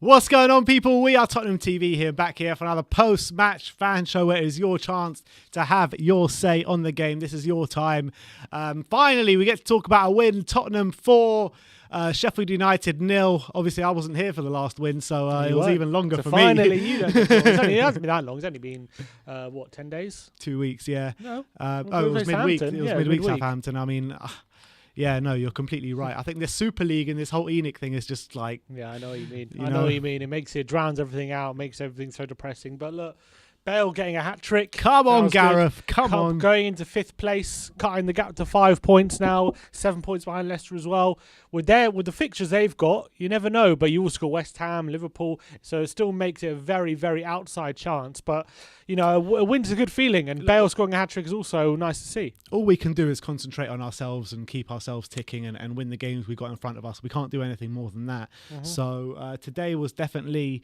What's going on, people? We are Tottenham TV here, back here for another post-match fan show where it is your chance to have your say on the game. This is your time. Finally, we get to talk about a win. Tottenham 4, Sheffield United 0. Obviously, I wasn't here for the last win, so it was even longer for finally, me. you don't get it hasn't been that long. It's only been, 10 days? 2 weeks, yeah. No. It was midweek. It was midweek Southampton. I mean... Yeah, no, you're completely right. I think this Super League and this whole ENIC thing is just like... Yeah, I know what you mean. I know what you mean. It drowns everything out, makes everything so depressing. But look, Bale getting a hat-trick. Come on, Gareth. Come on. Going into 5th place, cutting the gap to 5 points now, 7 points behind Leicester as well. With the fixtures they've got, you never know. But you also got West Ham, Liverpool. So it still makes it a very, very outside chance. But, a win's a good feeling. And Bale scoring a hat-trick is also nice to see. All we can do is concentrate on ourselves and keep ourselves ticking and win the games we've got in front of us. We can't do anything more than that. Mm-hmm. So today was definitely...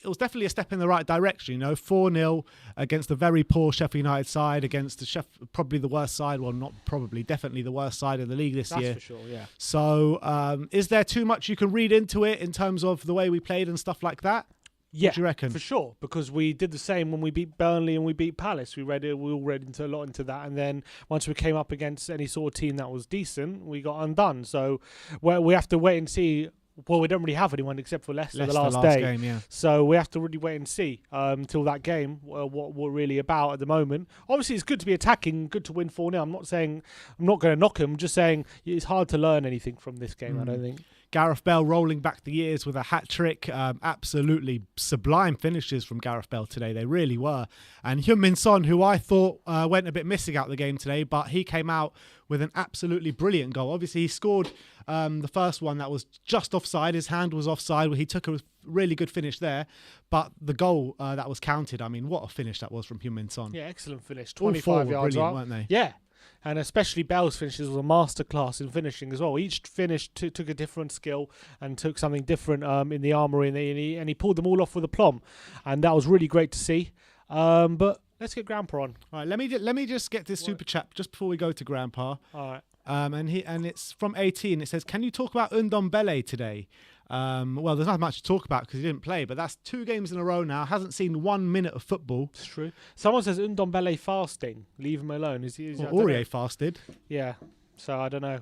it was definitely a step in the right direction, 4-0 against a very poor Sheffield United side, against probably the worst side, well, not probably, definitely the worst side of the league this year. That's for sure, yeah. So is there too much you can read into it in terms of the way we played and stuff like that? Yeah, what do you reckon? For sure, because we did the same when we beat Burnley and we beat Palace. We all read into a lot into that, and then once we came up against any sort of team that was decent, we got undone. So we have to wait and see. Well, we don't really have anyone except for Leicester the last day. Game, yeah. So we have to really wait and see till that game what we're really about at the moment. Obviously, it's good to be attacking, good to win 4-0. I'm not going to knock him. I'm just saying it's hard to learn anything from this game, I don't think. Gareth Bale rolling back the years with a hat-trick. Absolutely sublime finishes from Gareth Bale today. They really were. And Heung-min Son, who I thought went a bit missing out the game today, but he came out with an absolutely brilliant goal. Obviously, he scored the first one that was just offside. His hand was offside. He took a really good finish there. But the goal that was counted, I mean, what a finish that was from Heung-min Son. Yeah, excellent finish. 25 yards out, weren't they? Yeah. And especially Bale's finishes was a masterclass in finishing as well. Each finish took a different skill and took something different in the armoury, and he pulled them all off with aplomb. And that was really great to see. But let's get Grandpa on. All right, let me just get this super chat just before we go to Grandpa. All right. And it's from 18. It says, "Can you talk about Ndombele today?" Well, there's not much to talk about because he didn't play, but that's 2 games in a row now. Hasn't seen 1 minute of football. It's true. Someone says Ndombele fasting. Leave him alone. Is Aurier fasted. Yeah. So I don't know.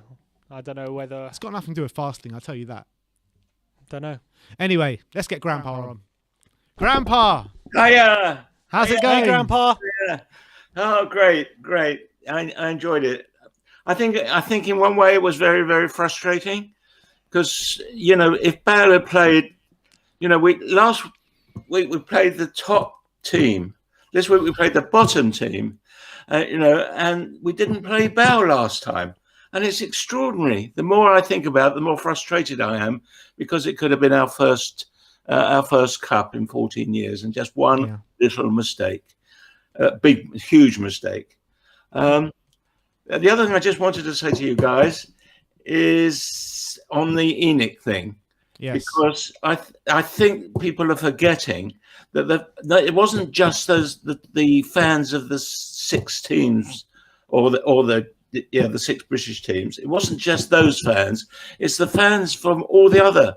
I don't know whether... It's got nothing to do with fasting, I'll tell you that. Don't know. Anyway, let's get Grandpa on. Grandpa! Hiya! How's it going? Hey, Grandpa! Yeah. Oh, great. I enjoyed it. I think in one way it was very, very frustrating. Because, if Bale had played, last week we played the top team. This week we played the bottom team, and we didn't play Bale last time. And it's extraordinary. The more I think about it, the more frustrated I am, because it could have been our first cup in 14 years and just one little mistake, huge mistake. The other thing I just wanted to say to you guys is on the ENIC thing, because I think people are forgetting that it wasn't just the fans of the 6 teams or the 6 British teams. It wasn't just those fans. It's the fans from all the other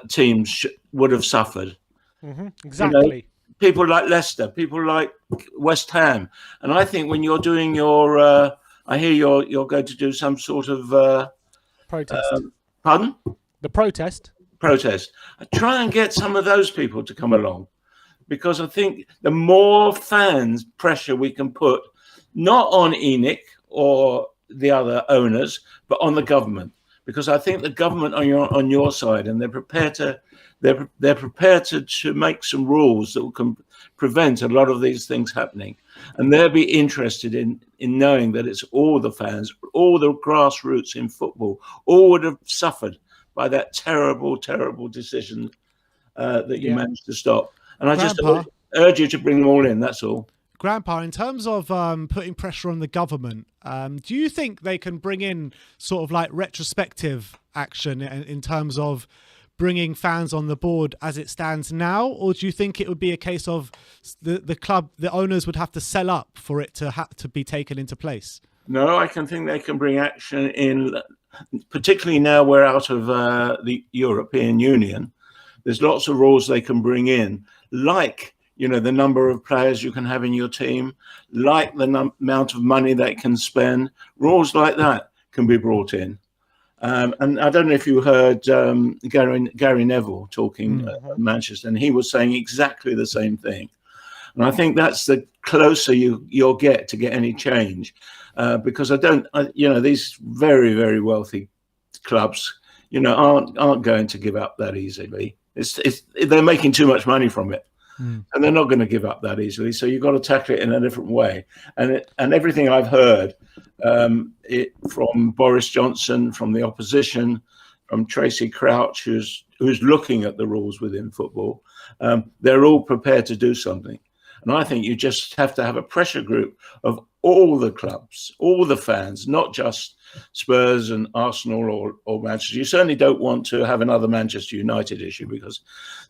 teams would have suffered. Mm-hmm. Exactly. People like Leicester, people like West Ham, and I think when you're doing your I hear you're going to do some sort of protest. Pardon? The protest. Try and get some of those people to come along, because I think the more fans pressure we can put, not on ENIC or the other owners, but on the government, because I think the government are on your side, and they're prepared to make some rules that can prevent a lot of these things happening. And they'll be interested in knowing that it's all the fans, all the grassroots in football, all would have suffered by that terrible, terrible decision that you managed to stop. And I just urge you to bring them all in, that's all. Grandpa, in terms of putting pressure on the government, do you think they can bring in sort of like retrospective action in terms of bringing fans on the board as it stands now, or do you think it would be a case of the club, the owners would have to sell up for it to be taken into place? No, I can think they can bring action in, particularly now we're out of the European Union. There's lots of rules they can bring in, like, the number of players you can have in your team, like the amount of money they can spend. Rules like that can be brought in. And I don't know if you heard Gary Neville talking at Manchester, and he was saying exactly the same thing. And I think that's the closer you'll get to get any change, because these very, very wealthy clubs, aren't going to give up that easily. They're making too much money from it, and they're not going to give up that easily. So you've got to tackle it in a different way. And everything I've heard, from Boris Johnson, from the opposition, from Tracy Crouch, who's looking at the rules within football, they're all prepared to do something. And I think you just have to have a pressure group of all the clubs, all the fans, not just Spurs and Arsenal or Manchester. You certainly don't want to have another Manchester United issue, because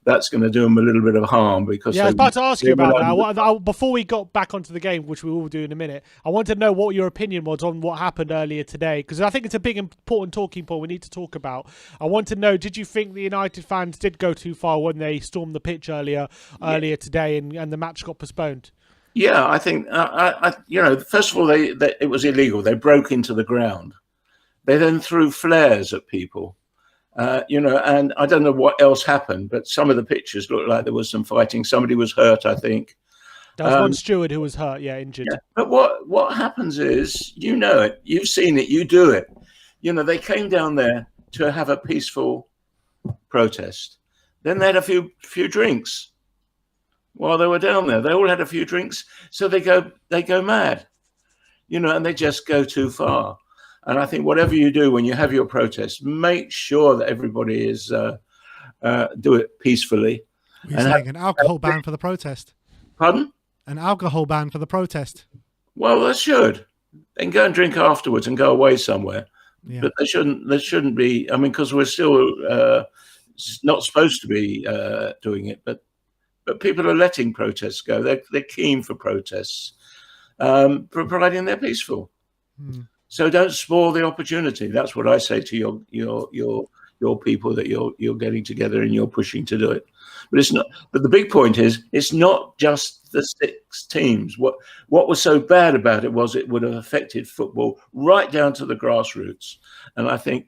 that's going to do them a little bit of harm. Because I was about to ask you about that. Before we got back onto the game, which we will do in a minute, I wanted to know what your opinion was on what happened earlier today, because I think it's a big, important talking point we need to talk about. I want to know, did you think the United fans did go too far when they stormed the pitch earlier today and the match got postponed? Yeah, I think, first of all, it was illegal. They broke into the ground. They then threw flares at people, and I don't know what else happened, but some of the pictures looked like there was some fighting. Somebody was hurt, I think. There was one steward who was hurt, injured. Yeah. But what happens is, it, you've seen it, you do it. They came down there to have a peaceful protest. Then they had a few drinks. While they were down there, they all had a few drinks, so they go mad, and they just go too far. And I think whatever you do when you have your protest, make sure that everybody is do it peacefully. You're saying an alcohol ban for the protest? Pardon? An alcohol ban for the protest? Well, they should. They can go and drink afterwards and go away somewhere. Yeah. But they shouldn't be. I mean, because we're still not supposed to be doing it, but people are letting protests go. They're keen for protests, providing they're peaceful. So don't spoil the opportunity. That's what I say to your people that you're getting together and you're pushing to do it. But it's not. But the big point is, it's not just the 6 teams. What was so bad about it was it would have affected football right down to the grassroots. And I think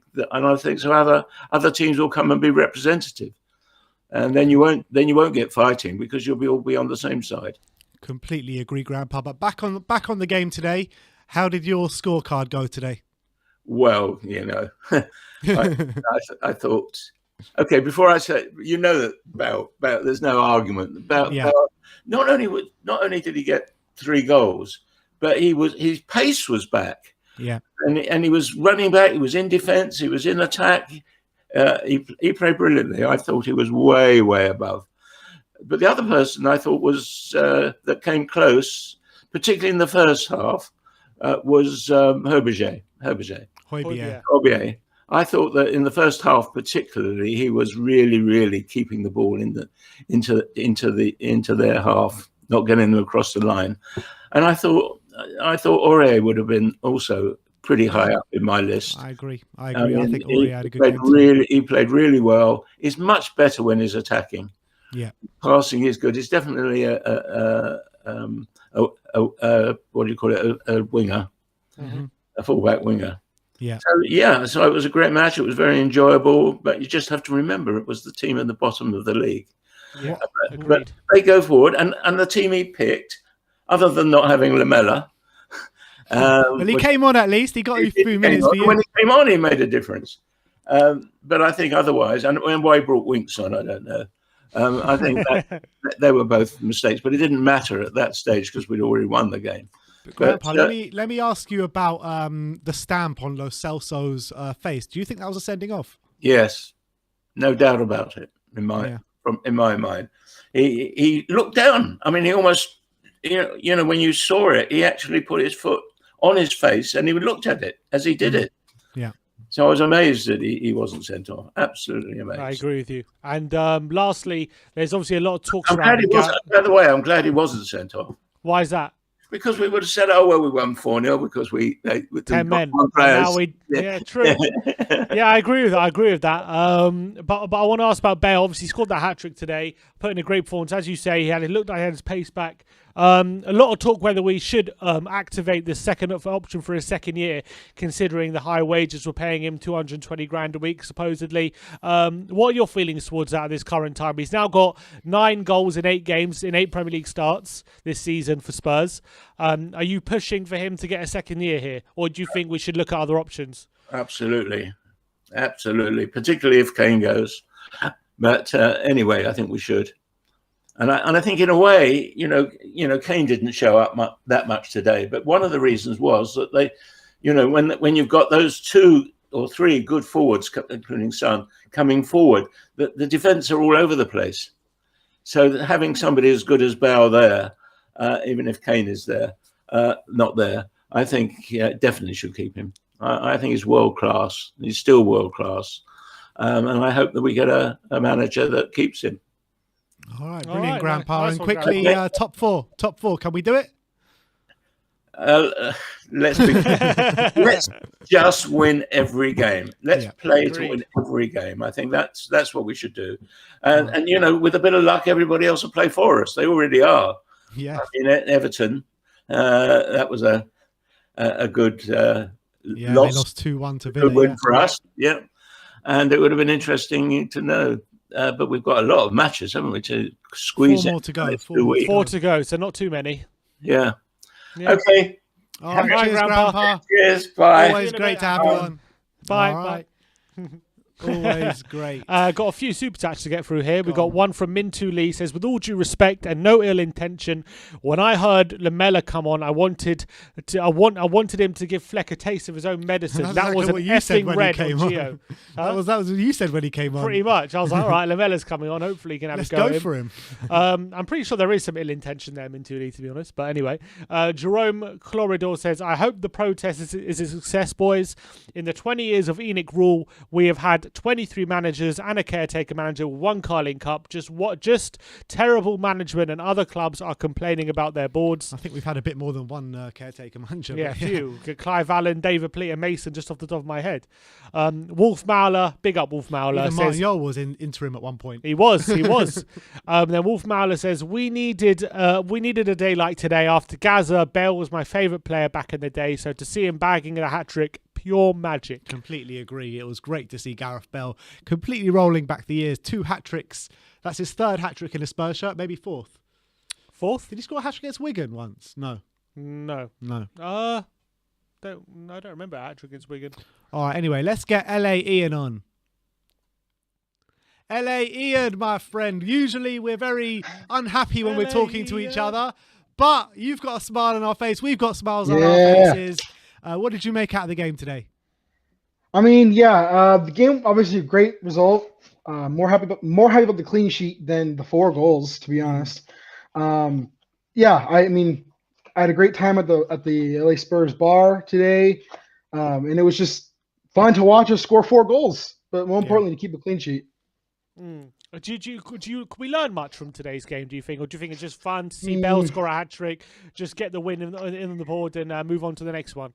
so. Other teams will come and be representative. And then you won't get fighting, because you'll all be on the same side. Completely agree, Grandpa. But back on the game today, how did your scorecard go today? Well, I thought, okay, before I say, that about there's no argument about not only did he get 3 goals, but his pace was back. Yeah, and he was running back. He was in defence. He was in attack. He played brilliantly. I thought he was way, way above. But the other person I thought was that came close, particularly in the first half, was Højbjerg. I thought that in the first half, particularly, he was really, really keeping the ball into their half, not getting them across the line. And I thought Aurier would have been also pretty high up in my list. I agree. I think Aurier had a good game. He played really well. He's much better when he's attacking. Yeah, passing is good. He's definitely a what do you call it? A winger, a fullback winger. Yeah. So it was a great match. It was very enjoyable. But you just have to remember, it was the team at the bottom of the league. Yeah, but they go forward, and the team he picked, other than not having Lamela. Well, he came on at least. He got a few minutes for you. When he came on, he made a difference. But I think otherwise, and why he brought Winks on, I don't know. I think that they were both mistakes, but it didn't matter at that stage because we'd already won the game. Grandpa, let me ask you about the stamp on Lo Celso's face. Do you think that was a sending off? Yes, no doubt about it. In my mind, he looked down. I mean, he almost, when you saw it, he actually put his foot on his face and he looked at it as he did it. Yeah. So I was amazed that he wasn't sent off. Absolutely amazed. I agree with you. And lastly, there's obviously a lot of talks by the way, I'm glad he wasn't sent off. Why is that? because we would have said, "Oh well, we won 4-0 because we 10 men. one And players." now yeah, true. Yeah, I agree with that. I agree with that. But I want to ask about Bale. Obviously, he scored that hat trick today, put in a great performance. As you say, it looked like he had his pace back. A lot of talk whether we should activate the second option for his second year, considering the high wages we're paying him, 220 grand a week supposedly. What are your feelings towards that at this current time? He's now got 9 goals in 8 games in 8 Premier League starts this season for Spurs. Are you pushing for him to get a second year here, or do you think we should look at other options? Absolutely, particularly if Kane goes. But anyway, I think we should. And I think in a way, Kane didn't show up that much today. But one of the reasons was that they, when you've got those 2 or 3 good forwards, including Son, coming forward, the defence are all over the place. So that having somebody as good as Bale there, even if Kane is there, not there, I think definitely should keep him. I think he's world class. He's still world class. And I hope that we get a manager that keeps him. All right, brilliant, Grandpa. Nice and one, quickly, Grandpa. top four. Can we do it? Let's just win every game. Let's play agreed. to win every game. I think that's what we should do. And with a bit of luck, everybody else will play for us. They already are. Yeah. In Everton, that was a good They lost 2-1 to Villa. good win for us. Yeah, and it would have been interesting to know. But we've got a lot of matches, haven't we, to squeeze 4 more to go. 4 to go, so not too many. Yeah. Okay. All right, cheers, Grandpa. Cheers. Bye. Always great to have you on. Bye. All right. Bye. Always great. Got a few super chats to get through here. We've got one from Mintu Lee. Says, with all due respect and no ill intention, when I heard Lamella come on, I wanted him to give Fleck a taste of his own medicine. That's that exactly was an what you said effing when red he came on on. Gio. That was what you said when he came on. Pretty much. I was like, all right, Lamella's coming on. Hopefully he can have Let's a go go at for him. I'm pretty sure there is some ill intention there, Mintu Lee, to be honest. But anyway, Jerome Cloridor says, I hope the protest is a success, boys. In the 20 years of ENIC rule, we have had 23 managers and a caretaker manager, 1 Carling Cup. Just terrible management, and other clubs are complaining about their boards. I think we've had a bit more than 1 caretaker manager. Yeah, a few. Clive Allen, David Pleat, and Mason, just off the top of my head. Wolf Mauler, big up Wolf Mauler. Even Martin Yole was in interim at one point. He was. Then Wolf Mauler says, we needed a day like today after Gaza. Bale was my favourite player back in the day, so to see him bagging a hat-trick, pure magic. Completely agree. It was great to see Gareth Bale completely rolling back the years. 2 hat-tricks. That's his 3rd hat-trick in a Spurs shirt, maybe 4th. 4th? Did he score a hat-trick against Wigan once? No. I don't remember a hat-trick against Wigan. All right, anyway, let's get LA Ian on. LA Ian, my friend. Usually we're very unhappy when we're talking to each other, but you've got a smile on our face. We've got smiles on our faces. What did you make out of the game today? I mean, the game obviously a great result. More happy about the clean sheet than the 4 goals, to be honest. I mean, I had a great time at the LA Spurs bar today, and it was just fun to watch us score 4 goals. But more importantly, to keep a clean sheet. Could we learn much from today's game, do you think? Or do you think it's just fun to see Bell score a hat-trick, just get the win in on the board and move on to the next one?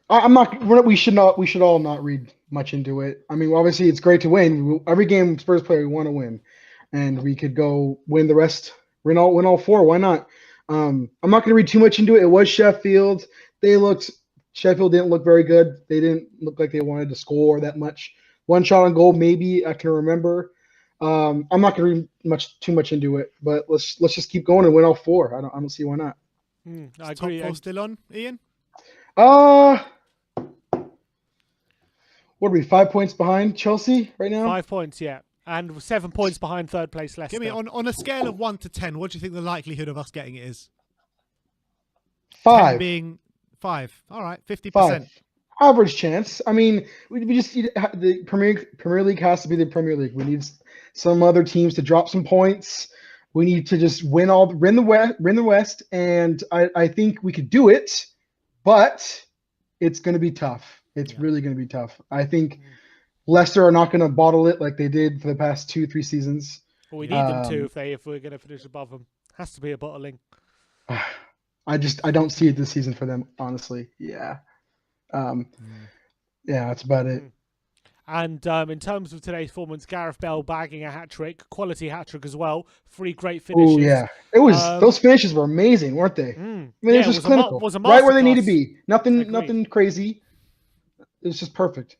We should all not read much into it. I mean, obviously it's great to win. Every game Spurs play, we want to win. And we could go win the rest, win all 4. Why not? I'm not going to read too much into it. It was Sheffield. Sheffield didn't look very good. They didn't look like they wanted to score that much. 1 shot on goal, maybe I can remember. I'm not going to read too much into it, but let's just keep going and win all 4. I don't see why not. I agree. Top 4 still on, Ian? What are we, 5 points behind Chelsea right now? 5 points, yeah. And 7 points behind 3rd place Leicester. Give me on a scale of 1 to 10, what do you think the likelihood of us getting it is? 5. 10 being 5. All right, 50%. 5. Average chance. I mean, we just need the Premier League has to be the Premier League. We need some other teams to drop some points. We need to just win the West, and I think we could do it, but it's going to be tough. It's really going to be tough. I think Leicester are not going to bottle it like they did for the past 2-3 seasons. Well, we need them to if we're going to finish above them. Has to be a bottling. I don't see it this season for them, honestly. Yeah. Um, yeah, that's about it. And in terms of today's performance, Gareth Bale bagging a hat-trick, quality hat-trick as well. 3 great Oh finishes. yeah, it was those finishes were amazing, weren't they? I mean, it Yeah, was it just clinical, was a right where they need to masterclass. be. Nothing, Agreed. nothing crazy. It was just perfect.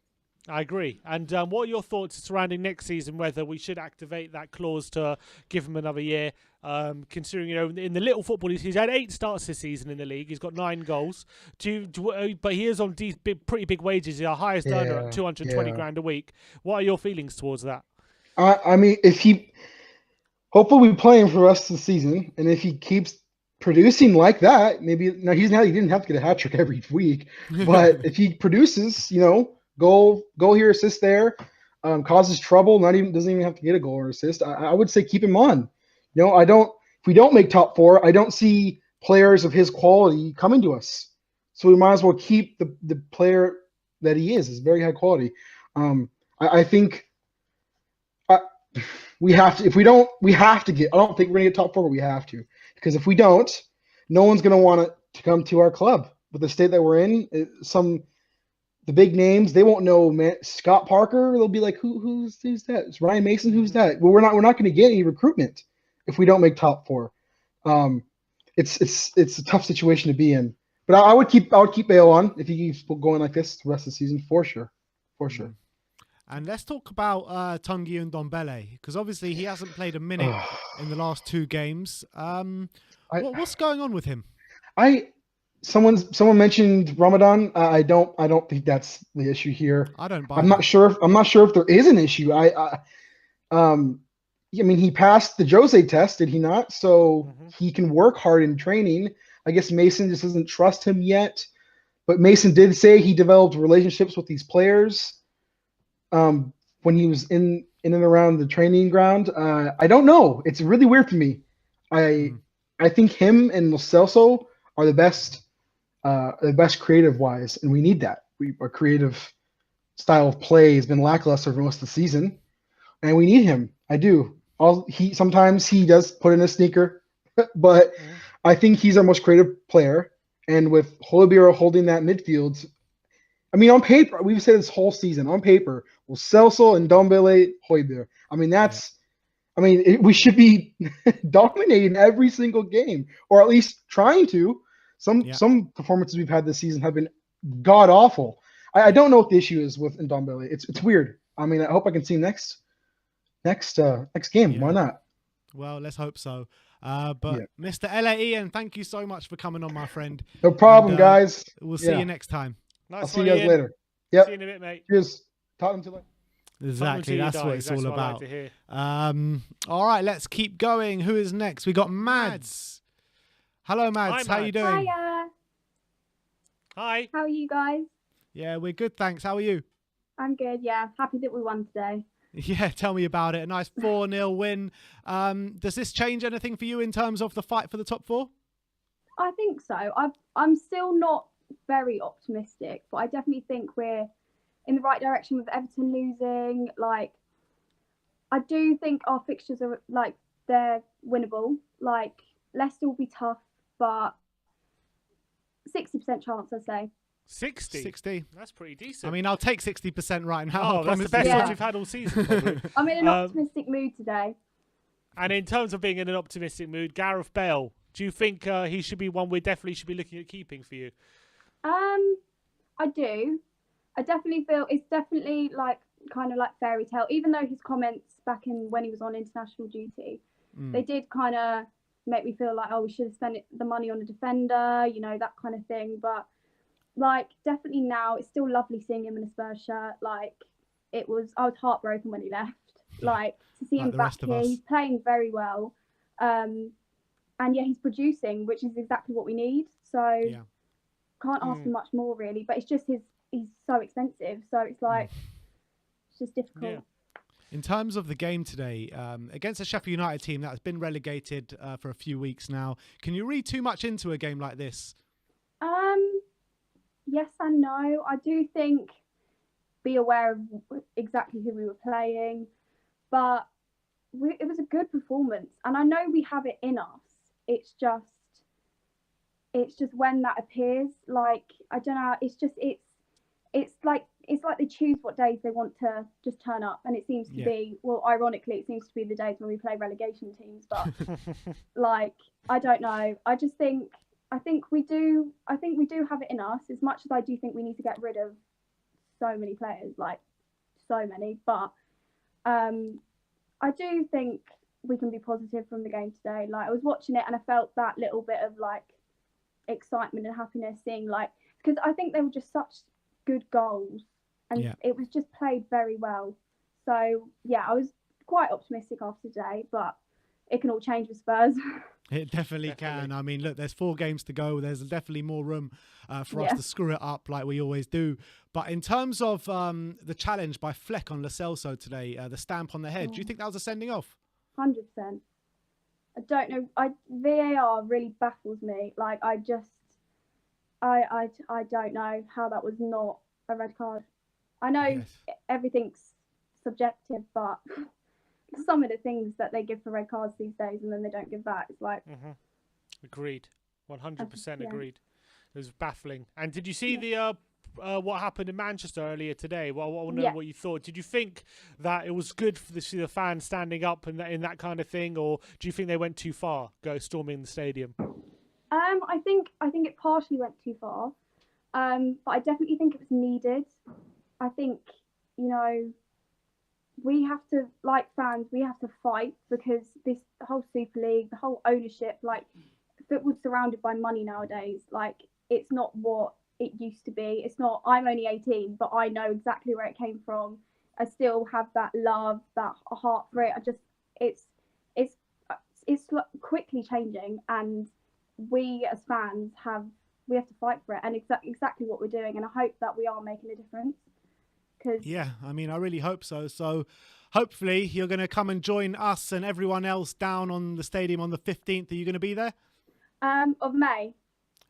I agree. And what are your thoughts surrounding next season? Whether we should activate that clause to give him another year? Considering in the little football, he's had 8 starts this season in the league. He's got 9 goals. But he is on pretty big wages. He's our highest earner at 220 grand a week. What are your feelings towards that? I mean, if he hopefully we play him for the rest of the season, and if he keeps producing like that, maybe now he didn't have to get a hat trick every week, but if he produces, goal here, assist there, causes trouble, doesn't even have to get a goal or assist. I would say keep him on. I don't. If we don't make top 4, I don't see players of his quality coming to us. So we might as well keep the player that he is. Is very high quality. I think we have to. If we don't, we have to get. I don't think we're gonna get top 4, but we have to, because if we don't, no one's gonna want to come to our club. With the state that we're in, the big names, they won't know, man. Scott Parker, they'll be like, who's that? It's Ryan Mason, who's that? Well, we're not going to get any recruitment if we don't make top 4. It's a tough situation to be in. But I would keep Bale on if he keeps going like this the rest of the season, for sure. And let's talk about Tanguy and Ndombele, because obviously he hasn't played a minute in the last 2 games. What's going on with him? Someone mentioned Ramadan. I don't think that's the issue here. I don't buy I'm that. not sure if there is an issue. I mean, he passed the Jose test, did he not? So he can work hard in training. I guess Mason just doesn't trust him yet. But Mason did say he developed relationships with these players when he was in and around the training ground. I don't know. It's really weird for me. I think him and Lo Celso are the best creative wise, and we need that. Our creative style of play has been lackluster for most of the season, and we need him. I do. Sometimes he does put in a sneaker, but I think he's our most creative player. And with Højbjerg holding that midfield, I mean, on paper, we've said this whole season, on paper, Lo Celso and Ndombele, Højbjerg. I mean, we should be dominating every single game, or at least trying to. Some performances we've had this season have been god awful. I don't know what the issue is with Ndombele. It's weird. I mean, I hope I can see him next game. Yeah. Why not? Well, let's hope so. But Mr. L.A. Ian, thank you so much for coming on, my friend. No problem, guys. We'll see you next time. I'll see you guys later. Yep. See you in a bit, mate. Cheers. Tottenham to later. Exactly, that's what it's all about. Like to hear. All right, let's keep going. Who is next? We got Mads. Hello, Mads. How you doing? Hiya. Hi. How are you guys? Yeah, we're good, thanks. How are you? I'm good, yeah. Happy that we won today. Yeah, tell me about it. A nice 4-0 win. Does this change anything for you in terms of the fight for the top 4? I think so. I'm still not very optimistic, but I definitely think we're in the right direction with Everton losing. Like, I do think our fixtures are, like, they're winnable. Like, Leicester will be tough, but 60% chance, I'd say. 60? That's pretty decent. I mean, I'll take 60% right now. Oh, that's the best odds you've had all season, probably. I'm in an optimistic mood today. And in terms of being in an optimistic mood, Gareth Bale, do you think he should be one we definitely should be looking at keeping for you? I do. I definitely feel it's definitely like kind of like fairy tale. Even though his comments back in when he was on international duty, they did kind of make me feel like, oh, we should have spent the money on a defender, that kind of thing. But like, definitely now, it's still lovely seeing him in a Spurs shirt. Like, I was heartbroken when he left. Like, to see him back here, he's playing very well. And yeah, he's producing, which is exactly what we need. So can't ask for much more, really. But it's just he's so expensive. So it's like, it's just difficult. Yeah. In terms of the game today, against a Sheffield United team that has been relegated for a few weeks now, can you read too much into a game like this? Yes and no. I do think be aware of exactly who we were playing, but it was a good performance. And I know we have it in us. It's just it's just when that appears, like, I don't know, it's like they choose what days they want to just turn up, and it seems to be, well, ironically, it seems to be the days when we play relegation teams. But like, I don't know. I think we do have it in us. As much as I do think we need to get rid of so many players, like so many, but I do think we can be positive from the game today. Like, I was watching it and I felt that little bit of like excitement and happiness seeing, like, because I think they were just such good goals, and it was just played very well. So yeah, I was quite optimistic after today, but it can all change with Spurs. It definitely can. I mean, look, there's 4 games to go. There's definitely more room for us to screw it up like we always do. But in terms of the challenge by Fleck on Lo Celso today, the stamp on the head, do you think that was a sending off? 100%. I don't know. VAR really baffles me. Like, I don't know how that was not a red card. I know everything's subjective, but some of the things that they give for red cards these days and then they don't give back, it's like... Agreed. 100% agreed. It was baffling. And did you see the what happened in Manchester earlier today? Well, I want to know what you thought. Did you think that it was good for the fans standing up in that kind of thing, or do you think they went too far, storming the stadium? I think it partially went too far, but I definitely think it was needed. I think, you know, we have to, like fans, we have to fight, because this whole Super League, the whole ownership, like, football's surrounded by money nowadays. Like, it's not what it used to be. It's not, I'm only 18, but I know exactly where it came from. I still have that love, that heart for it. It's quickly changing, and we as fans we have to fight for it, and exactly what we're doing. And I hope that we are making a difference. Yeah, I mean, I really hope so. So hopefully you're going to come and join us and everyone else down on the stadium on the 15th. Are you going to be there? Of May.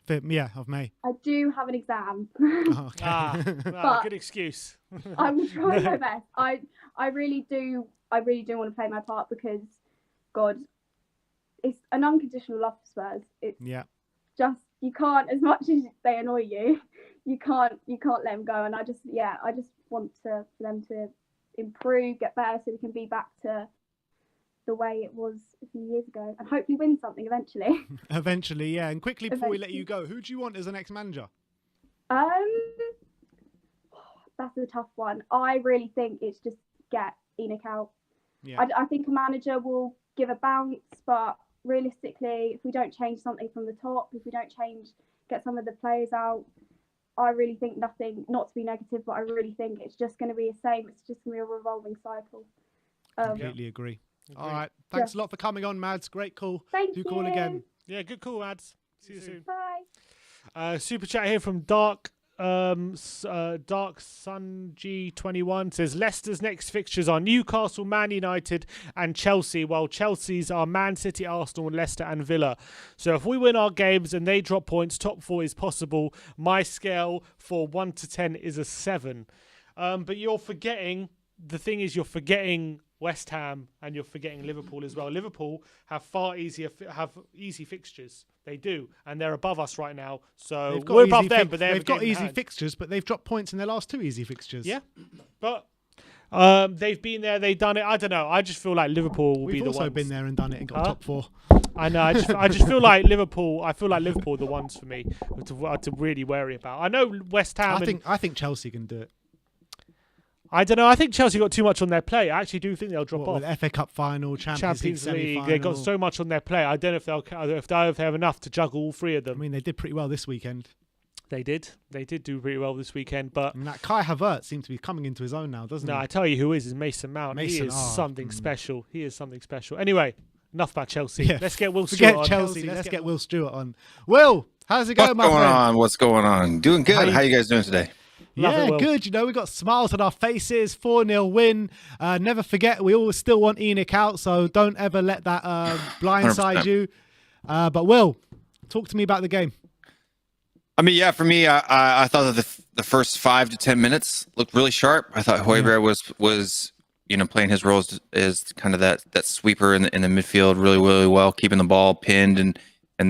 Yeah, of May. I do have an exam. Okay. But good excuse. I will try my best. I really do want to play my part, because, God, it's an unconditional love for Spurs. It's just, you can't, as much as they annoy you, you can't let them go. And I just want for them to improve, get better, so we can be back to the way it was a few years ago, and hopefully win something eventually. Eventually, yeah. And quickly before we let you go, who do you want as the next manager? That's a tough one. I really think it's just get Enoch out. Yeah. I think a manager will give a bounce, but realistically, if we don't change something from the top, if we don't get some of the players out, I really think nothing, not to be negative, but I really think it's just going to be the same. It's just going to be a revolving cycle. Completely agree. All right. Thanks a lot for coming on, Mads. Great call. Thank you. Call again. Yeah, good call, Mads. See you soon. Bye. Super chat here from Dark Sun G21 says Leicester's next fixtures are Newcastle, Man United and Chelsea, while Chelsea's are Man City, Arsenal, Leicester and Villa. So if we win our games and they drop points, top 4 is possible. My scale for 1 to 10 is a 7. But you're forgetting, the thing is, you're forgetting West Ham and you're forgetting Liverpool as well. Liverpool have easy fixtures. They do, and they're above us right now. So we're above them, but they've got easy fixtures, but they've dropped points in their last 2 easy fixtures. Yeah, but they've been there, they've done it. I don't know. I just feel like Liverpool will be the ones. We've also been there and done it and got top 4. I know. I just feel like Liverpool. I feel like Liverpool are the ones for me to really worry about. I know West Ham. I think Chelsea can do it. I don't know. I think Chelsea got too much on their plate. I actually do think they'll drop off. With FA Cup final, Champions League semi-final. They got so much on their plate. I don't know if they have enough to juggle all 3 of them. I mean, they did pretty well this weekend. They did do pretty well this weekend. But and that Kai Havertz seems to be coming into his own now, doesn't he? No, I tell you who is Mason Mount. He is something special. He is something special. Anyway, enough about Chelsea. Yeah. Let's get Will Stewart on. Chelsea. Let's get Will Stewart on. Will, how's it going, my friend? What's going on? Doing good. How you guys doing today? Yeah, good. You know, we got smiles on our faces. 4-0 win. Never forget, we always still want Enoch out, so don't ever let that blindside 100%. You. But Will, talk to me about the game. I mean, yeah, for me, I thought that the first 5 to 10 minutes looked really sharp. I thought Højbjerg was playing his role as kind of that sweeper in the midfield really, really well, keeping the ball pinned in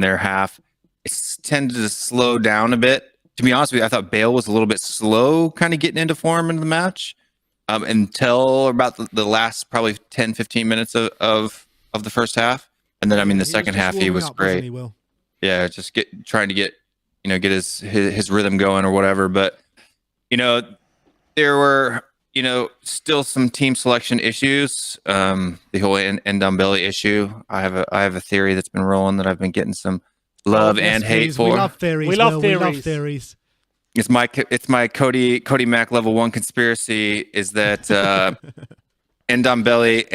their half. it's tended to slow down a bit. To be honest with you, I thought Bale was a little bit slow kind of getting into form in the match until about the last probably 10, 15 minutes of the first half. And then, I mean, the second half, he was great. He will. Yeah, just trying to get his rhythm going or whatever. But, there were, still some team selection issues. The whole Ndombele issue. I have a theory that's been rolling that I've been getting some love and hate please. for. We love theories. We love We love theories. theories. It's my Cody Mack level 1 conspiracy is that Ndombele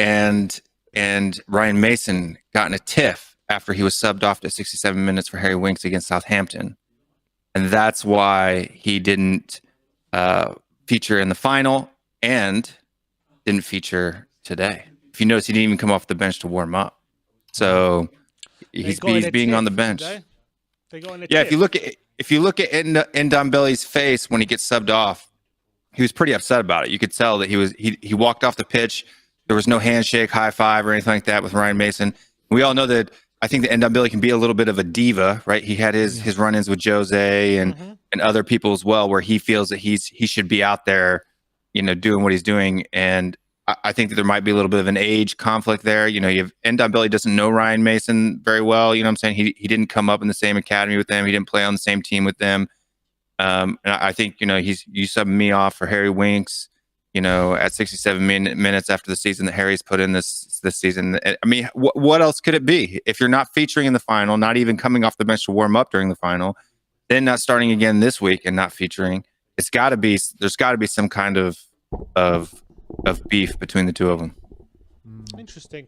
and Ryan Mason got in a tiff after he was subbed off to 67 minutes for Harry Winks against Southampton, and that's why he didn't feature in the final and didn't feature today. If you notice, he didn't even come off the bench to warm up, so he's being on the bench. Yeah, if you look at Ndombele's face when he gets subbed off, he was pretty upset about it. You could tell that he walked off the pitch. There was no handshake, high five, or anything like that with Ryan Mason. We all know that. I think that Ndombele can be a little bit of a diva, right? He had his run-ins with Jose and other people as well, where he feels that he should be out there, doing what he's doing. And I think that there might be a little bit of an age conflict there. You have Ndombele doesn't know Ryan Mason very well. You know what I'm saying? He didn't come up in the same academy with them. He didn't play on the same team with them. And I think, you subbed me off for Harry Winks, at 67 minutes after the season that Harry's put in this season. I mean, what else could it be? If you're not featuring in the final, not even coming off the bench to warm up during the final, then not starting again this week and not featuring, there's got to be some kind of beef between the two of them. Interesting.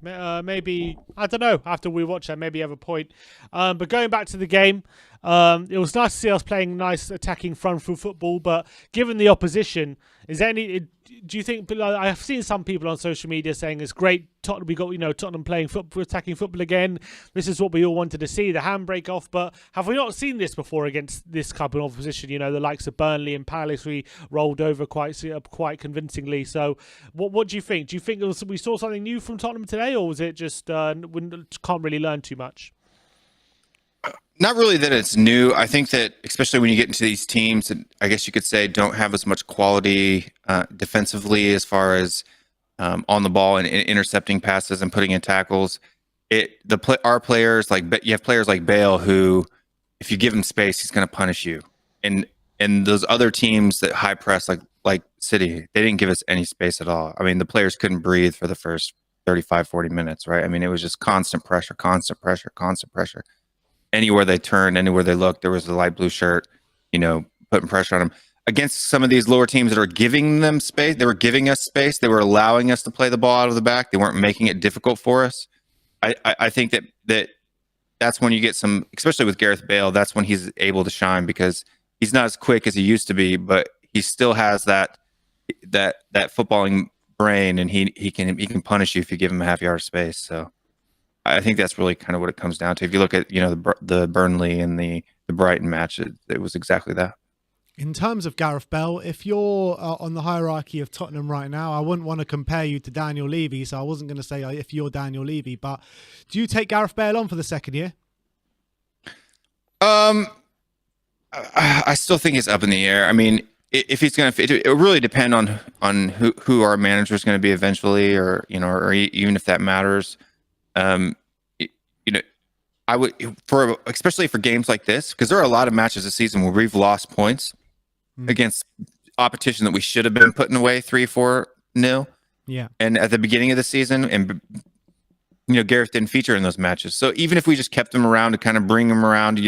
Maybe, I don't know, after we watch that, maybe you have a point. But going back to the game, it was nice to see us playing nice attacking front foot football, but given the opposition, do you think, I've seen some people on social media saying it's great, Tottenham, we got, Tottenham playing football, attacking football again. This is what we all wanted to see, the handbrake off. But have we not seen this before against this type of opposition? The likes of Burnley and Palace, we rolled over quite convincingly. So what do you think? Do you think we saw something new from Tottenham today, or was it just we can't really learn too much? Not really that it's new. I think that especially when you get into these teams that I guess you could say don't have as much quality defensively as far as on the ball and intercepting passes and putting in tackles. Our players, you have players like Bale who, if you give him space, he's going to punish you. And those other teams that high press like City, they didn't give us any space at all. I mean, the players couldn't breathe for the first 35, 40 minutes, right? I mean, it was just constant pressure. Anywhere they turned, anywhere they looked, there was a light blue shirt, putting pressure on them. Against some of these lower teams that are giving them space, they were giving us space. They were allowing us to play the ball out of the back. They weren't making it difficult for us. I think that's when you get some, especially with Gareth Bale, that's when he's able to shine because he's not as quick as he used to be, but he still has that footballing brain, and he can punish you if you give him a half yard of space. So I think that's really kind of what it comes down to. If you look at the Burnley and the Brighton match, it was exactly that. In terms of Gareth Bale, if you're on the hierarchy of Tottenham right now, I wouldn't want to compare you to Daniel Levy, so I wasn't going to say if you're Daniel Levy, but do you take Gareth Bale on for the second year? I still think it's up in the air. I mean, if he's going to, it really depend on who our manager is going to be eventually, or even if that matters. I would, especially for games like this, because there are a lot of matches this season where we've lost points against opposition that we should have been putting away 3-4-0. Yeah. And at the beginning of the season, and Gareth didn't feature in those matches. So even if we just kept him around to kind of bring him around,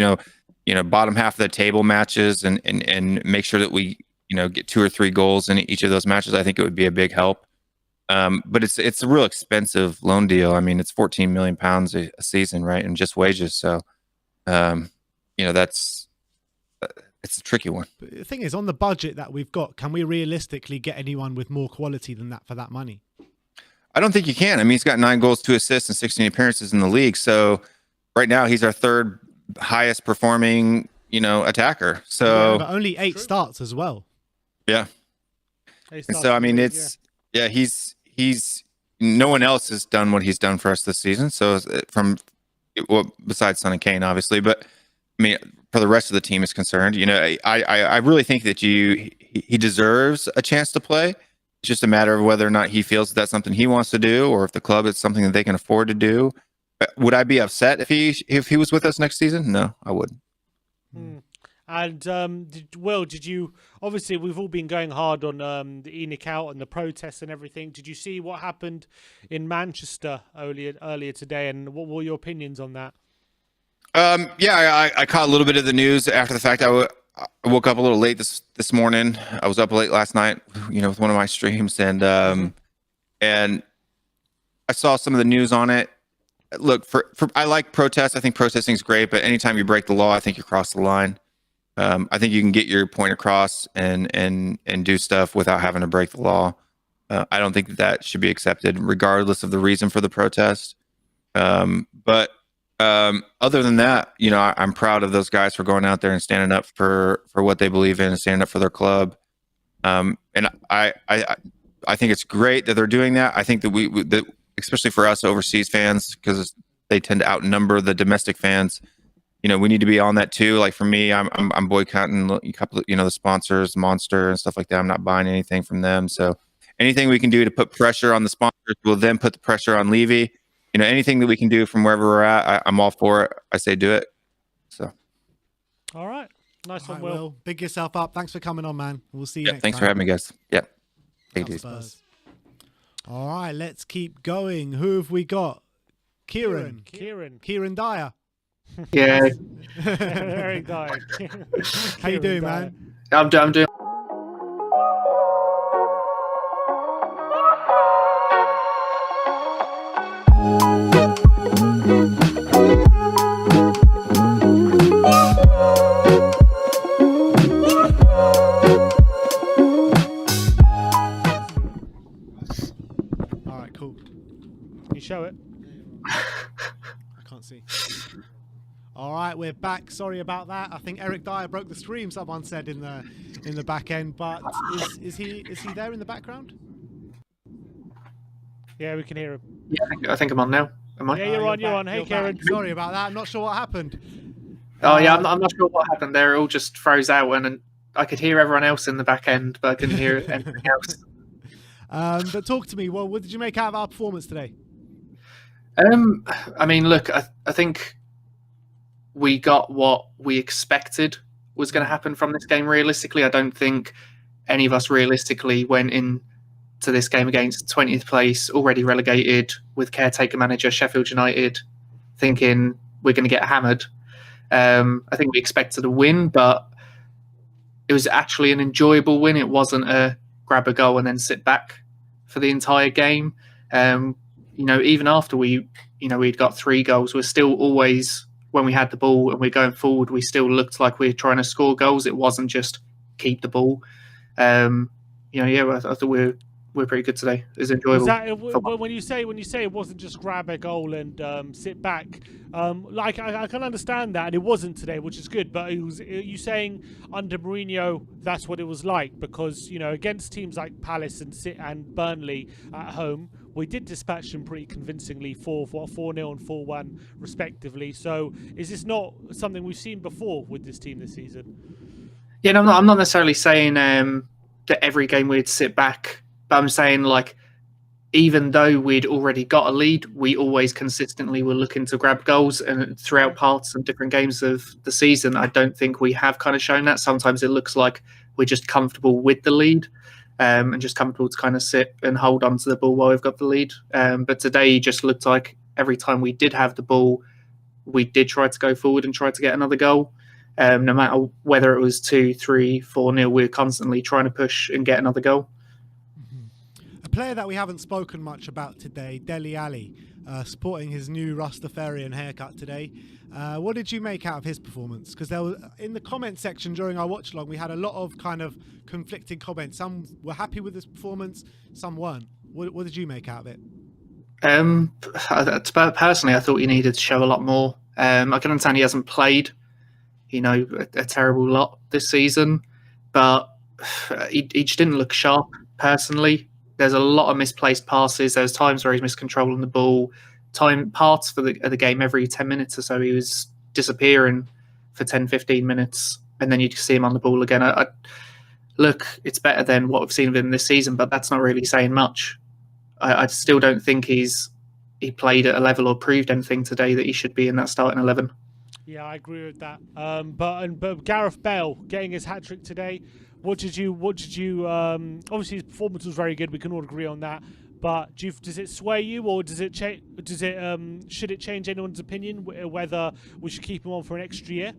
bottom half of the table matches and make sure that we, get 2 or 3 goals in each of those matches, I think it would be a big help. But it's a real expensive loan deal. I mean, it's £14 million a season, right? And just wages. So, it's a tricky one. But the thing is, on the budget that we've got, can we realistically get anyone with more quality than that for that money? I don't think you can. I mean, he's got 9 goals, 2 assists, and 16 appearances in the league. So right now he's our 3rd highest performing, attacker. So yeah, but only 8 starts as well. Yeah. And so, I mean, he's no one else has done what he's done for us this season. So from well, besides Son and Kane, obviously, but I mean, for the rest of the team is concerned, I really think that he deserves a chance to play. It's just a matter of whether or not he feels that's something he wants to do, or if the club is something that they can afford to do. Would I be upset if he was with us next season? No, I wouldn't. And did you? Obviously, we've all been going hard on the ENIC out and the protests and everything. Did you see what happened in Manchester earlier today? And what were your opinions on that? Yeah, I caught a little bit of the news after the fact. I woke up a little late this morning. I was up late last night, with one of my streams, and I saw some of the news on it. Look, I like protests. I think protesting is great, but anytime you break the law, I think you cross the line. I think you can get your point across and do stuff without having to break the law. I don't think that should be accepted, regardless of the reason for the protest. But other than that, I'm proud of those guys for going out there and standing up for what they believe in and standing up for their club. And I think it's great that they're doing that. I think that especially for us overseas fans, because they tend to outnumber the domestic fans. We need to be on that too. Like for me, I'm boycotting a couple of, the sponsors, Monster and stuff like that. I'm not buying anything from them. So anything we can do to put pressure on the sponsors will then put the pressure on Levy. Anything that we can do from wherever we're at, I'm all for it. I say do it. So. All right. Nice one, Will. Will. Big yourself up. Thanks for coming on, man. We'll see you next thanks time. for having me, guys. Yeah. Take it Up easy. Spurs. All right, let's keep going. Who have we got? Kieran Dyer. Yeah. Eric Dyer. How you doing, man? I'm doing. All right, cool. You show it. I can't see. All right, we're back. Sorry about that. I think Eric Dyer broke the stream. Someone said in the back end, but is he there in the background? Yeah, we can hear him. Yeah, I think I'm on now. Am I? Yeah, you're on. Hey, You're Kieran. back. Sorry about that. I'm not sure what happened. Oh yeah, I'm not sure what happened there. It all just froze out, and I could hear everyone else in the back end, but I couldn't hear anything else. But talk to me. Well, what did you make out of our performance today? I mean, look, I think we got what we expected was going to happen from this game. Realistically, I don't think any of us realistically went into this game against 20th place, already relegated, with caretaker manager Sheffield United, thinking we're going to get hammered. I think we expected a win, but it was actually an enjoyable win. It wasn't a grab a goal and then sit back for the entire game. Even after we'd got 3 goals, we're still always, when we had the ball and we're going forward, we still looked like we were trying to score goals. It wasn't just keep the ball. I thought we're pretty good today. It was enjoyable. When you say it wasn't just grab a goal and sit back, I can understand that, and it wasn't today, which is good. But are you saying under Mourinho that's what it was like? Because against teams like Palace and Burnley at home, we did dispatch them pretty convincingly 4-0 and 4-1 respectively. So is this not something we've seen before with this team this season? Yeah, I'm not necessarily saying that every game we'd sit back. But I'm saying, even though we'd already got a lead, we always consistently were looking to grab goals. And throughout parts of different games of the season, I don't think we have kind of shown that. Sometimes it looks like we're just comfortable with the lead and just comfortable to kind of sit and hold on to the ball while we've got the lead. But today just looked like every time we did have the ball, we did try to go forward and try to get another goal. No matter whether it was 2, 3, 4-0, we're constantly trying to push and get another goal. A player that we haven't spoken much about today, Dele Alli, sporting his new Rastafarian haircut today. What did you make out of his performance? Because there was, in the comment section during our watch along, we had a lot of kind of conflicting comments. Some were happy with his performance, some weren't. What did you make out of it? Personally, I thought he needed to show a lot more. I can understand he hasn't played, a terrible lot this season, but he just didn't look sharp. Personally, there's a lot of misplaced passes. There's times where he's miscontrolling the ball, parts of the game every 10 minutes or so. He was disappearing for 10, 15 minutes, and then you'd see him on the ball again. Look, it's better than what we've seen of him this season, but that's not really saying much. I still don't think he played at a level or proved anything today that he should be in that starting 11. Yeah, I agree with that. But Gareth Bale getting his hat trick today. What did you? Obviously, his performance was very good. We can all agree on that. But does it sway you, or does it change? Should it change anyone's opinion whether we should keep him on for an extra year?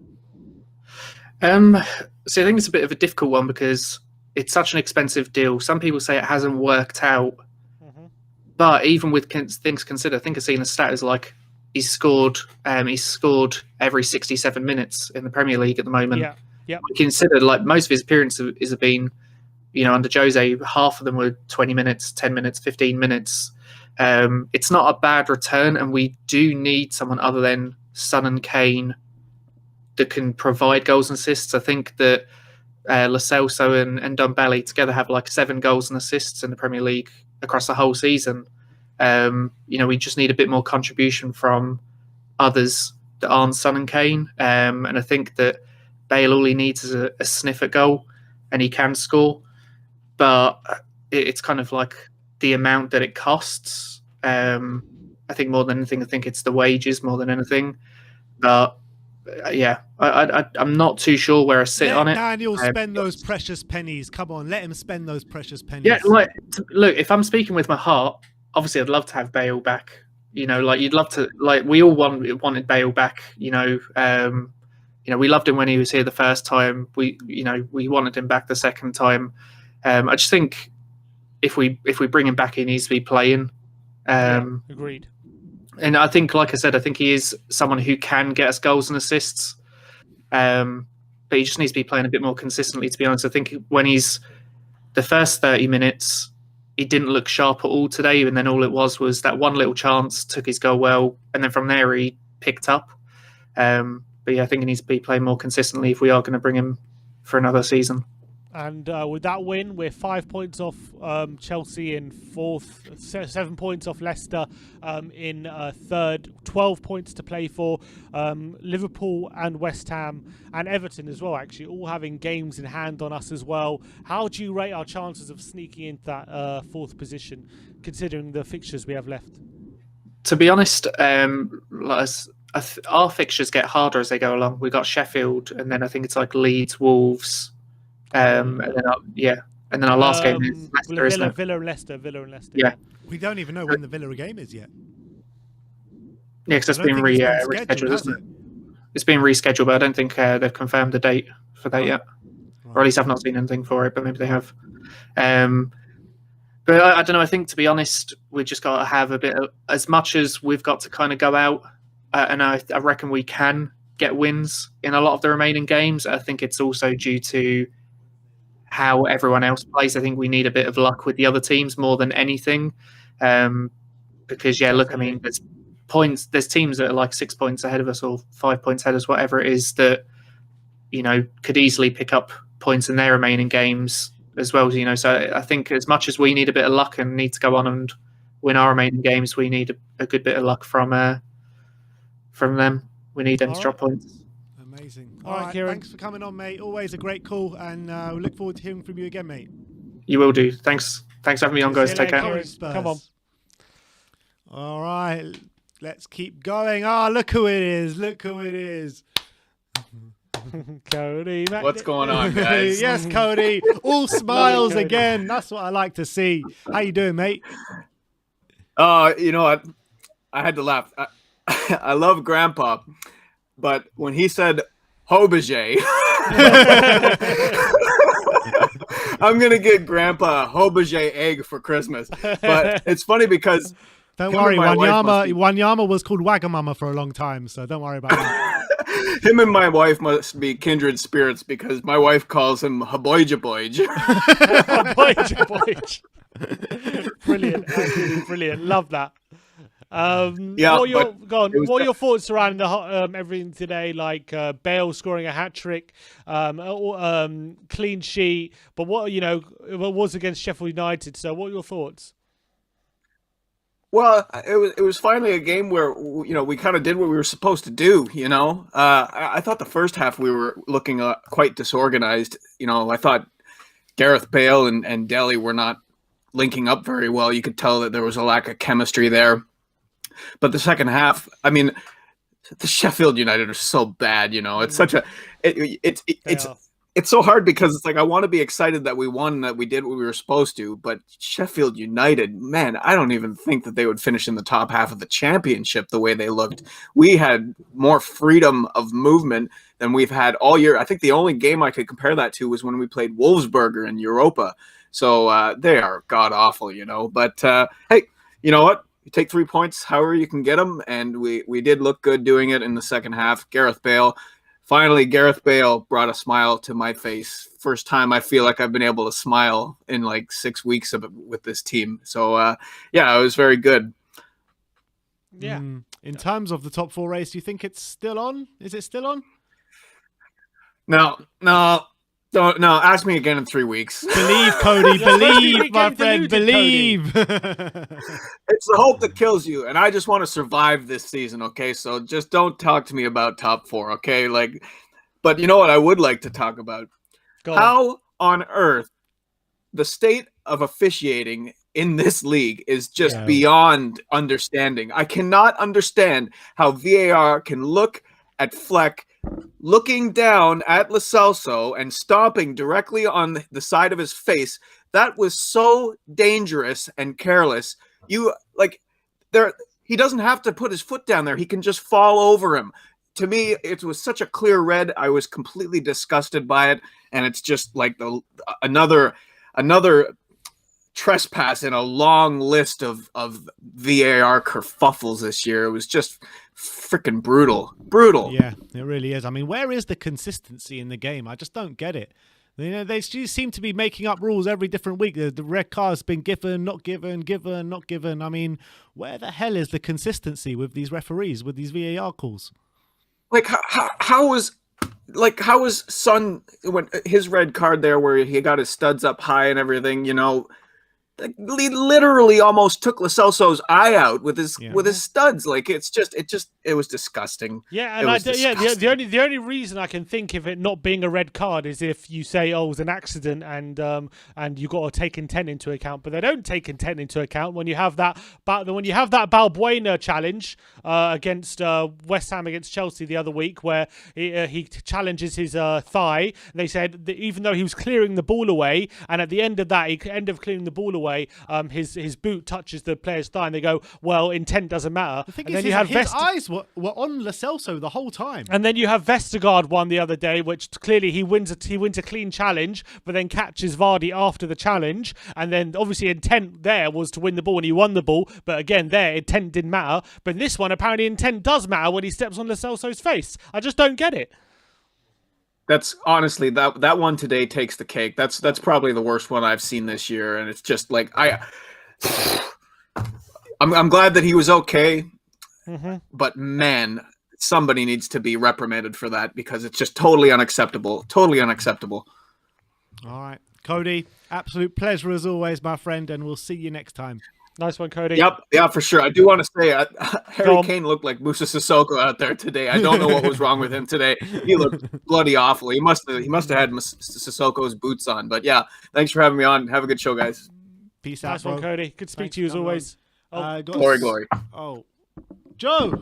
So I think it's a bit of a difficult one because it's such an expensive deal. Some people say it hasn't worked out, but even with things considered, I think I've seen a stat is like he's scored every 67 minutes in the Premier League at the moment. Yeah. Considered like most of his appearances have been, under Jose, half of them were 20 minutes, 10 minutes, 15 minutes. It's not a bad return, and we do need someone other than Son and Kane that can provide goals and assists. I think that Lo Celso and Ndombele together have like 7 goals and assists in the Premier League across the whole season. We just need a bit more contribution from others that aren't Son and Kane. And I think that Bale, all he needs is a sniff at goal, and he can score. But it's kind of like the amount that it costs. I think more than anything, I think it's the wages more than anything. But yeah, I'm not too sure where I sit on it. Daniel spend those precious pennies. Come on, let him spend those precious pennies. Yeah, look, if I'm speaking with my heart, obviously I'd love to have Bale back. You'd love to, we all wanted Bale back. We loved him when he was here the first time. We wanted him back the second time. I just think if we bring him back, he needs to be playing. Agreed. And I think, like I said, I think he is someone who can get us goals and assists. But he just needs to be playing a bit more consistently, to be honest. I think when he's the first 30 minutes, he didn't look sharp at all today. And then all it was that one little chance, took his goal well. And then from there, he picked up. But yeah, I think he needs to be playing more consistently if we are going to bring him for another season. And with that win, we're 5 points off Chelsea in fourth, 7 points off Leicester in third, 12 points to play for. Liverpool and West Ham and Everton as well, actually, all having games in hand on us as well. How do you rate our chances of sneaking into that fourth position, considering the fixtures we have left? To be honest, our fixtures get harder as they go along. We got Sheffield, and then I think it's like Leeds, Wolves. And then our last game is Leicester, Villa and Leicester. Yeah. We don't even know when the Villa game is yet. Yeah, because it's been rescheduled, isn't it? It's been rescheduled, but I don't think they've confirmed the date for that yet. Or at least I've not seen anything for it, but maybe they have. But I don't know. I think, to be honest, we just got to have a bit of, as much as we've got to kind of go out, and I reckon we can get wins in a lot of the remaining games. I think it's also due to how everyone else plays. I think we need a bit of luck with the other teams more than anything. Because, look, I mean, there's teams that are like 6 points ahead of us or 5 points ahead of us, whatever it is, that, could easily pick up points in their remaining games as well. So I think as much as we need a bit of luck and need to go on and win our remaining games, we need a good bit of luck from them. We need them to drop points. Amazing. All right, Kieran. Thanks for coming on, mate. Always a great call, and we look forward to hearing from you again, mate. You will do. Thanks for having me on, guys. Take care. Come on. All right, let's keep going. Look who it is. Cody. What's going on, guys? Yes, Cody. All smiles again. That's what I like to see. How you doing, mate? I had to laugh. I love Grandpa, but when he said Hobage, I'm gonna get Grandpa a Hobage egg for Christmas. But it's funny because don't worry, Wanyama was called Wagamama for a long time, so don't worry about that. Him and my wife must be kindred spirits because my wife calls him Haboija Boij. Brilliant, absolutely brilliant. Love that. What are your thoughts surrounding the everything today? Like Bale scoring a hat trick, clean sheet, but it was against Sheffield United. So, what are your thoughts? Well, it was finally a game where we kind of did what we were supposed to do. I thought the first half we were looking quite disorganized. I thought Gareth Bale and Dele were not linking up very well. You could tell that there was a lack of chemistry there. But the second half, I mean, the Sheffield United are so bad. It's such a it's so hard because it's like I want to be excited that we won, that we did what we were supposed to, but Sheffield United, man, I don't even think that they would finish in the top half of the championship the way they looked. We had more freedom of movement than we've had all year. I think the only game I could compare that to was when we played Wolfsburger in Europa. So they are god-awful, But hey, you know what? You take 3 points however you can get them, and we did look good doing it in the second half. Gareth Bale brought a smile to my face. First time I feel like I've been able to smile in like 6 weeks with this team. So, yeah, it was very good. Yeah. In terms of the top 4 race, do you think it's still on? Is it still on? No. Don't ask me again in 3 weeks. Believe, Cody. Believe, my friend. Believe. It's the hope that kills you, and I just want to survive this season. Okay, so just don't talk to me about top 4. Okay, but you know what? I would like to talk about how on earth the state of officiating in this league is just beyond understanding. I cannot understand how VAR can look at Fleck looking down at Lo Celso and stomping directly on the side of his face. That was so dangerous and careless. He doesn't have to put his foot down there. He can just fall over him. To me, it was such a clear red. I was completely disgusted by it, and it's just like another trespass in a long list of VAR kerfuffles this year. It was just freaking brutal. Yeah, it really is. I mean, where is the consistency in the game? I just don't get it. They just seem to be making up rules every different week. The red card's been given, not given, not given. I mean, where the hell is the consistency with these referees, with these VAR calls? Like, how was Son, when his red card there where he got his studs up high and everything, he literally almost took Lo Celso's eye out with his studs. Like it was disgusting. Yeah, and the only reason I can think of it not being a red card is if you say, it was an accident and you got to take intent into account, but they don't take intent into account when you have that Balbuena challenge against West Ham against Chelsea the other week, where he challenges his thigh. They said that even though he was clearing the ball away, and at the end of clearing the ball away, his boot touches the player's thigh, and they go, well, intent doesn't matter. The thing is, his eyes were on Lo Celso the whole time. And then you have Vestergaard one the other day, which clearly he wins a clean challenge, but then catches Vardy after the challenge, and then obviously intent there was to win the ball, and he won the ball, but again there intent didn't matter. But in this one, apparently intent does matter when he steps on Lo Celso's face. I just don't get it. That's honestly that one today takes the cake. That's probably the worst one I've seen this year, and it's just like I'm glad that he was okay, but man, somebody needs to be reprimanded for that because it's just totally unacceptable. Totally unacceptable. All right, Cody, absolute pleasure as always, my friend, and we'll see you next time. Nice one, Cody. Yep, yeah, for sure. I do want to say Harry Kane looked like Musa Sissoko out there today. I don't know what was wrong with him today. He looked bloody awful. He must have had Sissoko's boots on. But yeah, thanks for having me on. Have a good show, guys. Peace out, nice one, Cody. Good to speak to you as always. Glory. Oh, Joe.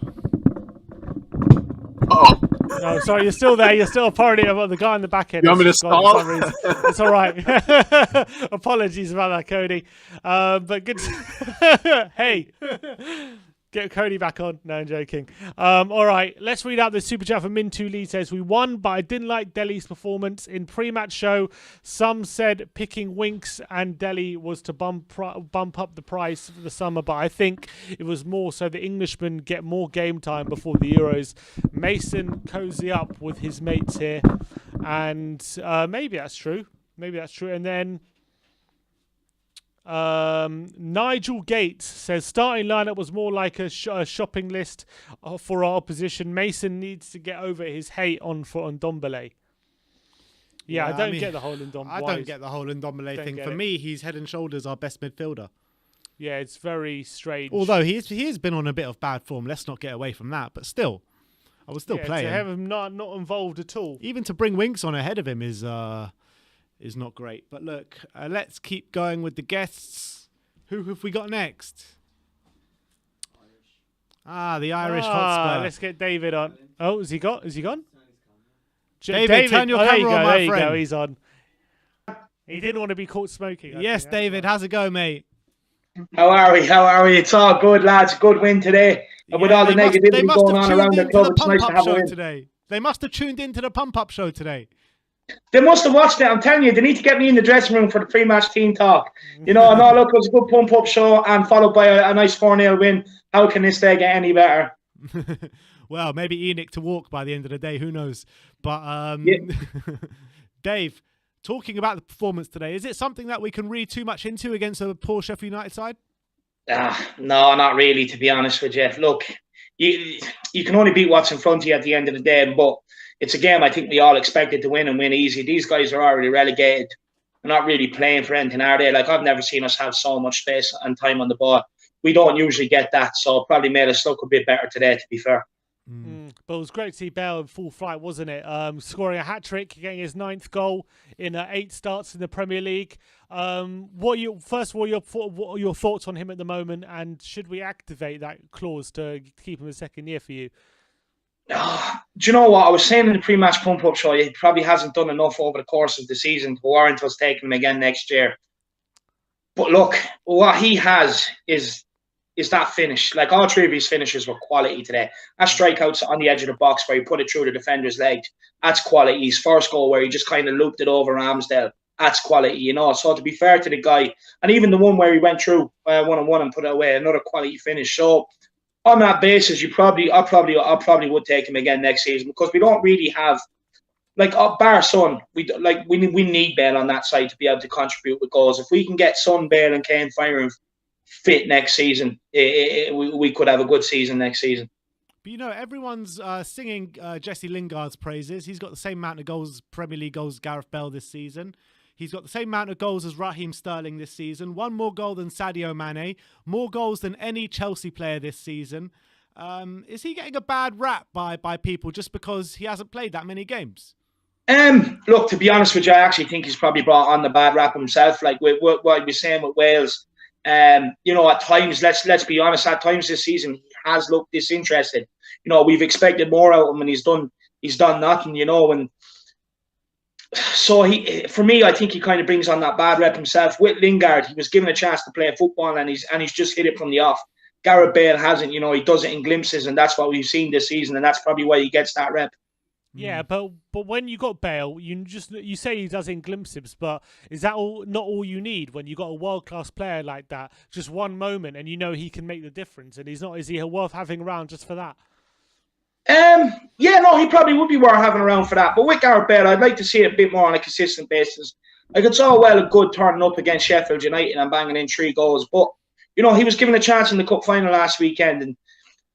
Oh. No, sorry, you're still there. You're still a party about the guy in the back end. You want me to stall? It's all right. Apologies about that, Cody. But good. Hey, get Cody back on. No, I'm joking. All right, let's read out the super chat from Min2 Lee. Says, we won, but I didn't like Dele's performance in pre-match show. Some said picking Winks and Dele was to bump up the price for the summer, but I think it was more so the Englishmen get more game time before the Euros. Mason cozy up with his mates here, and maybe that's true. And then Nigel Gates says starting lineup was more like a shopping list for our opposition. Mason needs to get over his hate on Ndombele. Yeah, I don't get the whole Ndombele. I don't get the whole Ndombele thing. For me, he's head and shoulders our best midfielder. Yeah, it's very strange. Although he has been on a bit of bad form. Let's not get away from that. But still, I was still playing. To have him not involved at all. Even to bring Winks on ahead of him is not great. But look, let's keep going with the guests. Who have we got next? The Irish Hotspur. Let's get David on. Oh, has he gone? David, turn your camera on, my there friend. You go. He's on. He didn't want to be caught smoking. Yes, David. How's it going, mate? How are we? How are we? It's all good, lads. Good win today. And with all the negativity going on around the club, it's nice to have a win. Today. They must have tuned into the pump-up show today. They must have watched it. I'm telling you, they need to get me in the dressing room for the pre-match team talk. You know, and all look, it was a good pump-up show and followed by a nice 4-0 win. How can this day get any better? Well, maybe Enoch to walk by the end of the day. Who knows? But Dave, talking about the performance today, is it something that we can read too much into against a poor Sheffield United side? No, not really, to be honest with you. Look, you can only beat what's in front of you at the end of the day, but it's a game I think we all expected to win and win easy. These guys are already relegated. They're not really playing for anything, are they? Like, I've never seen us have so much space and time on the ball. We don't usually get that, so it probably made us look a bit better today, to be fair. But it was great to see Bale in full flight, wasn't it? Scoring a hat-trick, getting his 9th goal in 8 starts in the Premier League. What are your thoughts on him at the moment, and should we activate that clause to keep him a second year for you? Do you know what? I was saying in the pre-match pump-up show, he probably hasn't done enough over the course of the season to warrant us taking him again next year. But look, what he has is that finish. Like, all 3 of his finishes were quality today. That strikeouts on the edge of the box where he put it through the defender's leg, that's quality. His first goal where he just kind of looped it over Ramsdale, that's quality, you know. So to be fair to the guy, and even the one where he went through one-on-one and put it away, another quality finish. So on that basis, I probably would take him again next season, because we don't really have, like, bar Son, we need Bale on that side to be able to contribute with goals. If we can get Son, Bale, and Kane firing fit next season, we could have a good season next season. But you know, everyone's singing Jesse Lingard's praises. He's got the same amount of goals, Premier League goals, as Gareth Bale this season. He's got the same amount of goals as Raheem Sterling this season. 1 more goal than Sadio Mane. More goals than any Chelsea player this season. Is he getting a bad rap by people just because he hasn't played that many games? Look, to be honest with you, I actually think he's probably brought on the bad rap himself. Like with what he was saying with Wales. You know, at times, let's be honest, at times this season he has looked disinterested. You know, we've expected more out of him, and he's done nothing, you know. And so for me, I think he kind of brings on that bad rep himself. With Lingard, he was given a chance to play football, and he's just hit it from the off. Gareth Bale hasn't, you know, he does it in glimpses, and that's what we've seen this season, and that's probably why he gets that rep. Yeah, but when you got Bale, you say he does in glimpses, but is that not all you need when you got a world-class player like that? Just one moment, and you know he can make the difference, and is he worth having around just for that? Yeah, no, he probably would be worth having around for that. But with Gareth Bale, I'd like to see it a bit more on a consistent basis. Like, it's all well and good turning up against Sheffield United and banging in 3 goals, but you know, he was given a chance in the cup final last weekend, and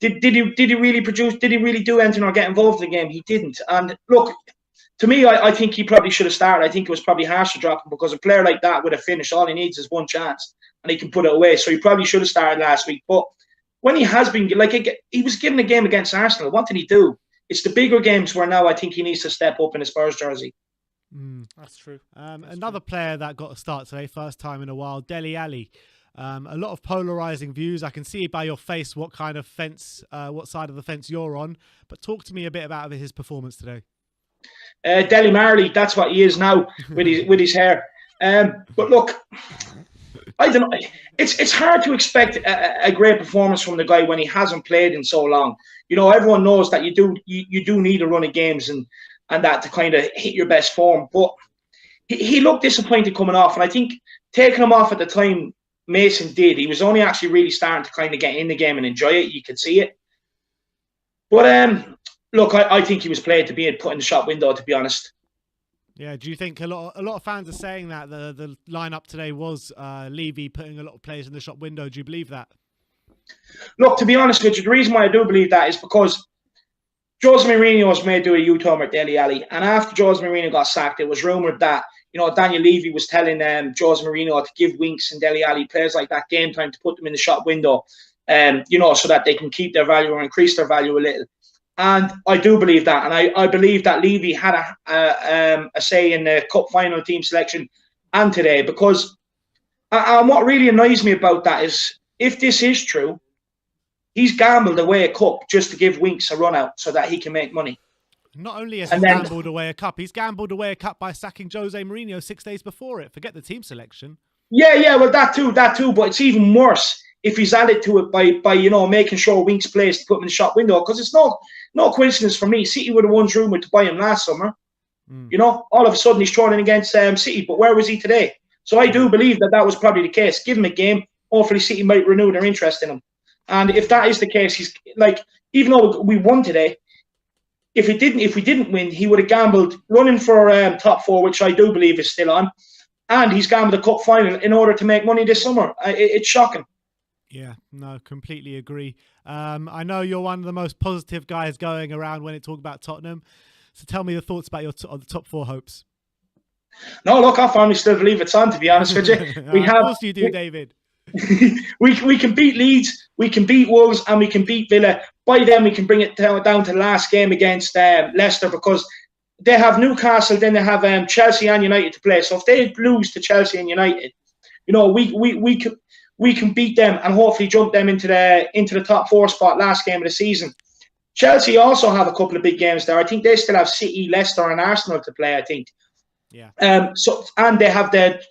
did he really produce? Did he really do anything or get involved in the game? He didn't. And look, to me, I think he probably should have started. I think it was probably harsh to drop him, because a player like that with a finish, all he needs is 1 chance, and he can put it away. So he probably should have started last week. But when he has been, like, he was given a game against Arsenal. What did he do? It's the bigger games where now I think he needs to step up in his Spurs jersey. That's true. Another player that got a start today, first time in a while, Dele Alli. A lot of polarizing views. I can see by your face what kind of fence, what side of the fence you're on. But talk to me a bit about his performance today. Dele Marley, that's what he is now with his hair. But look, I don't know. It's hard to expect a great performance from the guy when he hasn't played in so long. You know, everyone knows that you do need a run of games and that to kind of hit your best form. But he looked disappointed coming off, and I think taking him off at the time Mason did. He was only actually really starting to kind of get in the game and enjoy it. You could see it. But look, I think he was played to be put in the shop window, to be honest. Yeah, do you think a lot of fans are saying that the lineup today was Levy putting a lot of players in the shop window? Do you believe that? Look, to be honest with you, the reason why I do believe that is because Jose Mourinho was made to do a U-turn with Dele Alli, and after Jose Mourinho got sacked, it was rumoured that Daniel Levy was telling Jose Mourinho to give Winks and Dele Alli, players like that, game time, to put them in the shop window, so that they can keep their value or increase their value a little. And I do believe that. And I believe that Levy had a say in the cup final team selection and today, because what really annoys me about that is, if this is true, he's gambled away a cup just to give Winks a run out so that he can make money. Not only has he gambled away a cup, he's gambled away a cup by sacking Jose Mourinho 6 days before it. Forget the team selection. Yeah, well, that too. But it's even worse if he's added to it by making sure Winks plays to put him in the shop window. Because it's no coincidence for me. City were the ones rumoured to buy him last summer. All of a sudden he's thrown in against City. But where was he today? So I do believe that was probably the case. Give him a game. Hopefully City might renew their interest in him. And if that is the case, he's like, even though we won today, if we didn't win, he would have gambled running for top 4, which I do believe is still on, and he's gambled a cup final in order to make money this summer. It's shocking. Yeah, no, completely agree. I know you're one of the most positive guys going around when it talks about Tottenham. So tell me your thoughts about your the top 4 hopes. No, look, I firmly still believe it's on, to be honest with you. Of course you do, David. we can beat Leeds, we can beat Wolves, and we can beat Villa. By then we can bring it down to the last game against Leicester, because they have Newcastle, then they have Chelsea and United to play. So if they lose to Chelsea and United, we can beat them and hopefully jump them into the top 4 spot last game of the season. Chelsea also have a couple of big games there. I think they still have City, Leicester, and Arsenal to play, I think. Yeah. And they have the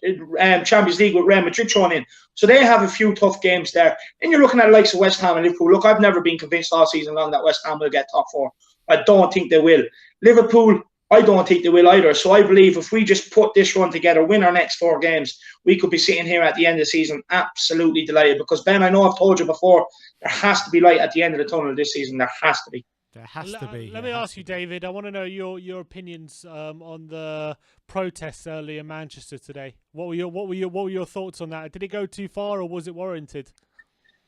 Champions League with Real Madrid thrown in. So they have a few tough games there. And you're looking at the likes of West Ham and Liverpool. Look, I've never been convinced all season long that West Ham will get top 4. I don't think they will. Liverpool, I don't think they will either. So I believe if we just put this run together, win our next 4 games, we could be sitting here at the end of the season absolutely delighted. Because, Ben, I know I've told you before, there has to be light at the end of the tunnel this season. There has to be. There has to be. Let me ask you, David. I want to know your opinions on the protests early in Manchester today. What were your thoughts on that? Did it go too far, or was it warranted?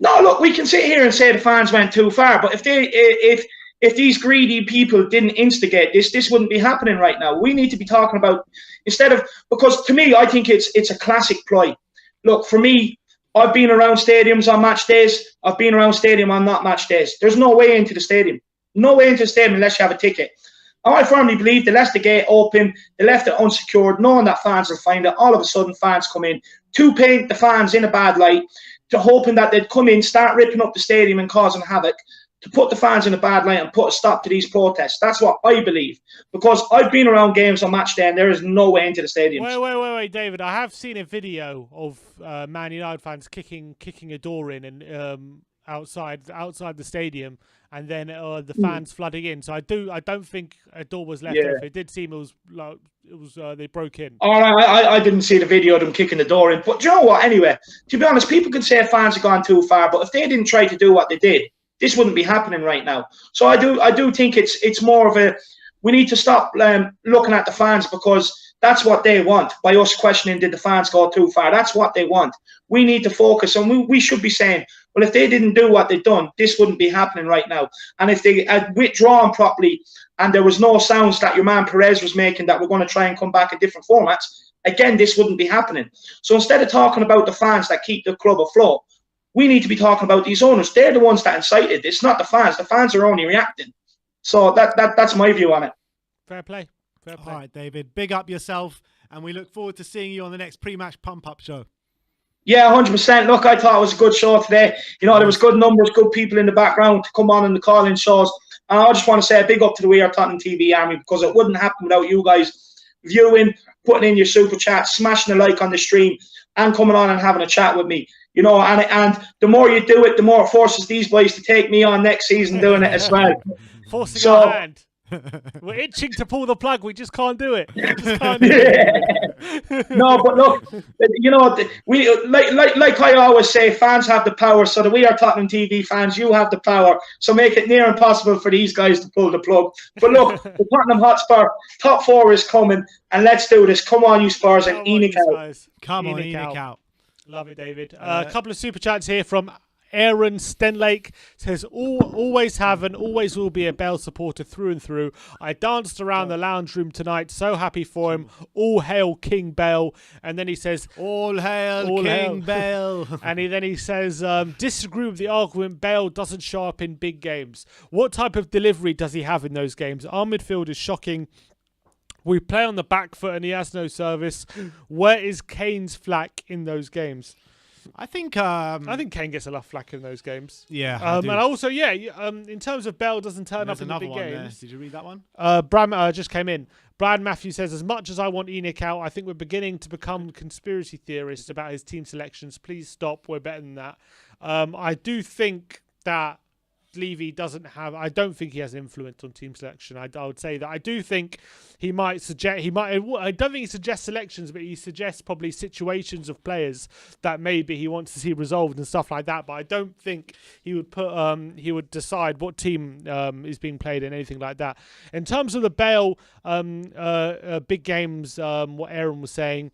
No, look, we can sit here and say the fans went too far, but if these greedy people didn't instigate this wouldn't be happening right now. We need to be talking about, because to me, I think it's a classic ploy. Look, for me, I've been around stadiums on match days. I've been around stadium on not match days. There's no way into the stadium. No way into the stadium unless you have a ticket. I firmly believe they left the gate open, they left it unsecured, knowing that fans will find it. All of a sudden, fans come in to paint the fans in a bad light, to hoping that they'd come in, start ripping up the stadium and causing havoc, to put the fans in a bad light and put a stop to these protests. That's what I believe. Because I've been around games on match day and there is no way into the stadium. Wait, David. I have seen a video of Man United fans kicking a door in and outside the stadium, and then the fans flooding in. So I don't think a door was left open. It did seem they broke in. All right, I didn't see the video of them kicking the door in. But do you know what? Anyway, to be honest, people can say fans have gone too far, but if they didn't try to do what they did, this wouldn't be happening right now. So I do think it's more of a, we need to stop looking at the fans, because that's what they want. By us questioning, did the fans go too far? That's what they want. We need to focus, and we should be saying, well, if they didn't do what they've done, this wouldn't be happening right now. And if they had withdrawn properly and there was no sounds that your man Perez was making that we're going to try and come back in different formats, again, this wouldn't be happening. So instead of talking about the fans that keep the club afloat, we need to be talking about these owners. They're the ones that incited this, not the fans. The fans are only reacting. So that's my view on it. Fair play. All right, David, big up yourself, and we look forward to seeing you on the next pre-match pump-up show. Yeah, 100%. Look, I thought it was a good show today. There was good numbers, good people in the background to come on in the call-in shows. And I just want to say a big up to the WeAreTottenhamTV army, because it wouldn't happen without you guys viewing, putting in your super chat, smashing a like on the stream, and coming on and having a chat with me. And the more you do it, the more it forces these boys to take me on next season doing it as well. Forcing our hand. We're itching to pull the plug. We just can't do it. No, but look, we like I always say, fans have the power. So the We Are Tottenham TV fans, you have the power. So make it near impossible for these guys to pull the plug. But look, the Tottenham Hotspur top 4 is coming, and let's do this. Come on, you Spurs, and Enoch out. Come on, Enoch out. Love it, David. A couple of super chats here from Aaron Stenlake says, always have and always will be a Bale supporter through and through. I danced around the lounge room tonight. So happy for him. All hail King Bale. And then he says, All hail King Bale. And then he says, disagree with the argument Bale doesn't show up in big games. What type of delivery does he have in those games? Our midfield is shocking. We play on the back foot and he has no service. Where is Kane's flack in those games? I think Kane gets enough flack in those games. Yeah. And also, in terms of Bale doesn't turn up in the big games. Did you read that one? Brad just came in. Brad Matthews says, as much as I want Enoch out, I think we're beginning to become conspiracy theorists about his team selections. Please stop. We're better than that. I do think that Levy doesn't have. I don't think he has influence on team selection. I would say that I do think he might suggest. I don't think he suggests selections, but he suggests probably situations of players that maybe he wants to see resolved and stuff like that. But I don't think he would put. He would decide what team is being played and anything like that. In terms of the Bale big games, what Aaron was saying,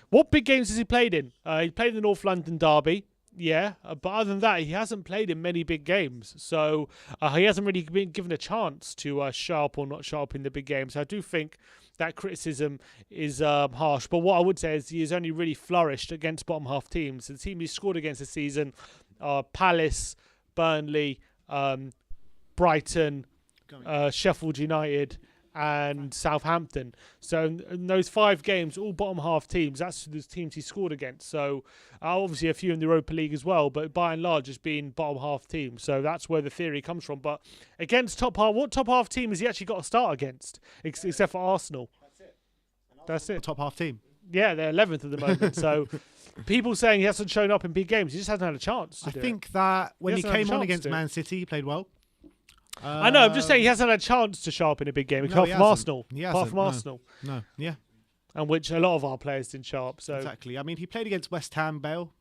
what big games has he played in? He played in the North London derby. Yeah, but other than that, he hasn't played in many big games. So he hasn't really been given a chance to show up or not show up in the big games. So I do think that criticism is harsh. But what I would say is he has only really flourished against bottom half teams. The team he scored against this season are Palace, Burnley, Brighton, Sheffield United, and Southampton. So in those 5 games, all bottom half teams, that's the teams he scored against. So obviously a few in the Europa League as well, but by and large it's been bottom half teams. So that's where the theory comes from. But against top half, what top half team has he actually got to start against? Except for Arsenal. That's it. Top half team. Yeah, they're 11th at the moment. So people saying he hasn't shown up in big games, he just hasn't had a chance to I think that when he hasn't had a came on chance against to. Man City, he played well. I know, I'm just saying he hasn't had a chance to show up in a big game. Apart from Arsenal. Apart from Arsenal. No, yeah. And which a lot of our players didn't show up. So exactly. I mean, he played against West Ham, Bale.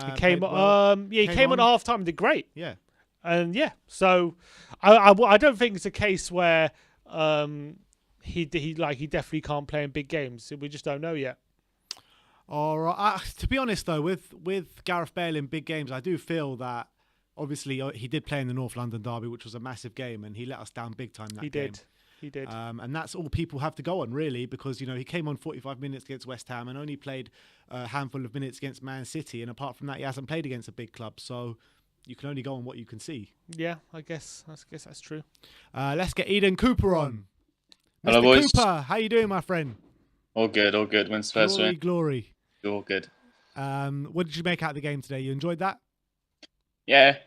He came on at half time and did great. Yeah. And so I don't think it's a case where he definitely can't play in big games. We just don't know yet. All right. To be honest though, with Gareth Bale in big games, I do feel that obviously he did play in the North London derby, which was a massive game, and he let us down big time that game. He did. And that's all people have to go on, really, because, he came on 45 minutes against West Ham and only played a handful of minutes against Man City. And apart from that, he hasn't played against a big club. So you can only go on what you can see. Yeah, I guess that's true. Let's get Eden Cooper on. Hello, Mr. boys. Cooper, how you doing, my friend? All good. When Spurs win. Glory. All good. What did you make out of the game today? You enjoyed that? Yeah.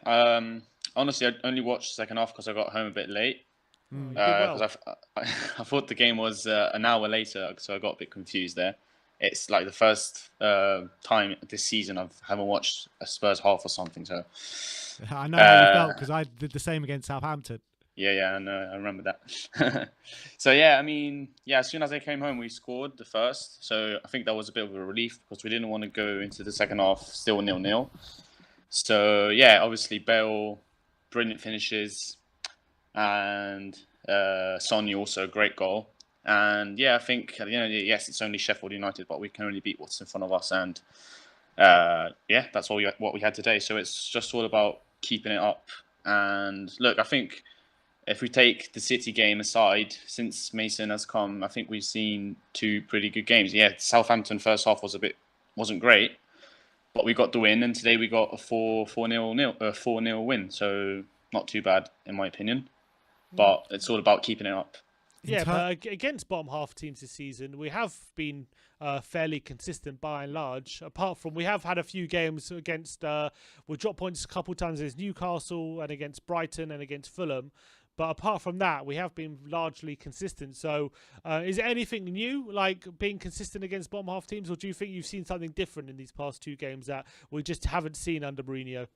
Honestly, I only watched the second half because I got home a bit late. Because I thought the game was an hour later, so I got a bit confused there. It's like the first time this season I haven't watched a Spurs half or something. So I know how you felt because I did the same against Southampton. Yeah, I know. I remember that. So yeah, I mean, as soon as I came home, we scored the first. So I think that was a bit of a relief because we didn't want to go into the second half still 0-0. So yeah, obviously Bale, brilliant finishes, and Sonny also a great goal. And yeah, I think yes, it's only Sheffield United, but we can only beat what's in front of us. And that's what we had today. So it's just all about keeping it up. And look, I think if we take the City game aside, since Mason has come, I think we've seen 2 pretty good games. Yeah, Southampton first half wasn't great, but we got the win, and today we got a 4-0 win. So not too bad in my opinion. But it's all about keeping it up. Yeah, but against bottom half teams this season, we have been fairly consistent by and large. Apart from we have had a few games against, we dropped points a couple of times against Newcastle and against Brighton and against Fulham. But apart from that, we have been largely consistent. So is there anything new, like being consistent against bottom half teams, or do you think you've seen something different in these past 2 games that we just haven't seen under Mourinho?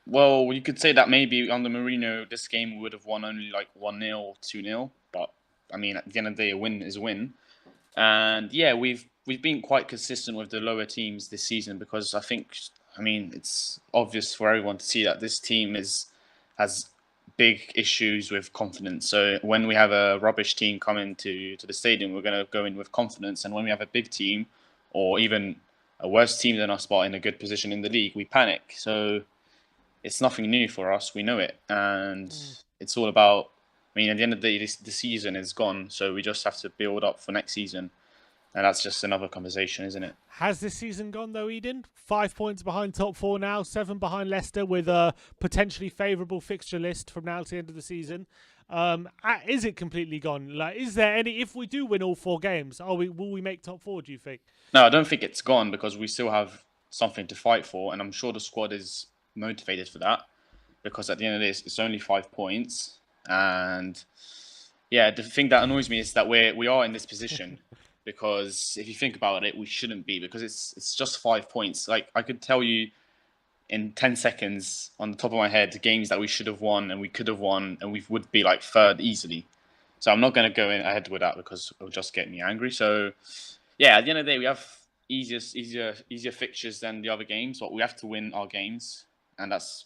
Well, you could say that maybe under Mourinho, this game we would have won only like 1-0 or 2-0. But I mean, at the end of the day, a win is a win. And yeah, we've been quite consistent with the lower teams this season because I mean, it's obvious for everyone to see that this team has big issues with confidence. So when we have a rubbish team come into the stadium, we're going to go in with confidence. And when we have a big team or even a worse team than us, but in a good position in the league, we panic. So it's nothing new for us. We know it, and it's all about. I mean, at the end of the day, the season is gone, so we just have to build up for next season, and that's just another conversation, isn't it? Has this season gone though, Eden? 5 points behind top four now, 7 behind Leicester with a potentially favourable fixture list from now to the end of the season. Is it completely gone? Like, is there any? If we do win all 4 games, will we make top 4? Do you think? No, I don't think it's gone because we still have something to fight for, and I'm sure the squad is motivated for that. Because at the end of this, it's only 5 points, and yeah, the thing that annoys me is that we are in this position. Because if you think about it, we shouldn't be, because it's just 5 points. Like, I could tell you in 10 seconds on the top of my head games that we should have won and we could have won, and we would be like third easily. So I'm not going to go in ahead with that because it'll just get me angry. So yeah, at the end of the day, we have easier fixtures than the other games, but we have to win our games, and that's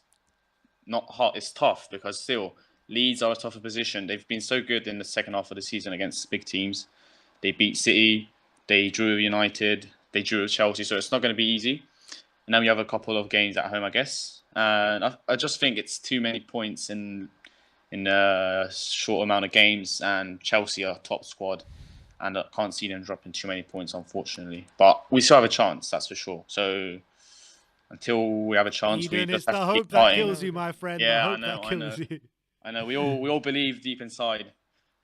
not hard. It's tough because still Leeds are a tougher position. They've been so good in the second half of the season against big teams. They beat City, they drew United, they drew Chelsea, so it's not going to be easy. And then we have a couple of games at home, I guess. And I just think it's too many points in a short amount of games, and Chelsea are top squad, and I can't see them dropping too many points, unfortunately. But we still have a chance, that's for sure. So until we have a chance, Eden, we just it's the have to hope keep that fighting. kills you, my friend. Yeah, the hope that kills you. I know. We all believe deep inside,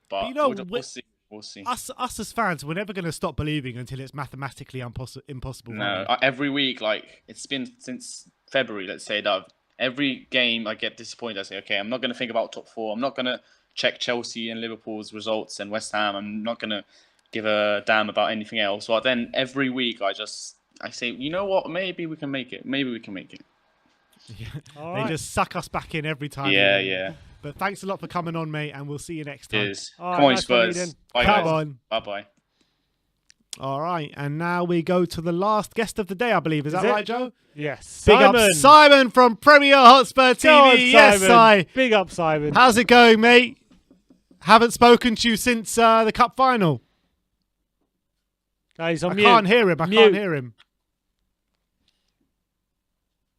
but You know, we'll see. We'll see. Us as fans, we're never going to stop believing until it's mathematically impossible. No, every week, like it's been since February, let's say, that every game I get disappointed. I say, okay, I'm not going to think about top 4. I'm not going to check Chelsea and Liverpool's results and West Ham. I'm not going to give a damn about anything else. But then every week I say, you know what? Maybe we can make it. Maybe we can make it. Yeah. They just suck us back in every time. Yeah. But thanks a lot for coming on, mate, and we'll see you next time. Cheers. Come on, Spurs. Bye, Come guys. on. Bye-bye. All right, and now we go to the last guest of the day, I believe. Is that right, Joe? Yes. Big up Simon from Premier Hotspur TV. Go on, Yes, Simon. Big up, Simon. How's it going, mate? Haven't spoken to you since the cup final. He's on I mute. can't hear him. I can't hear him.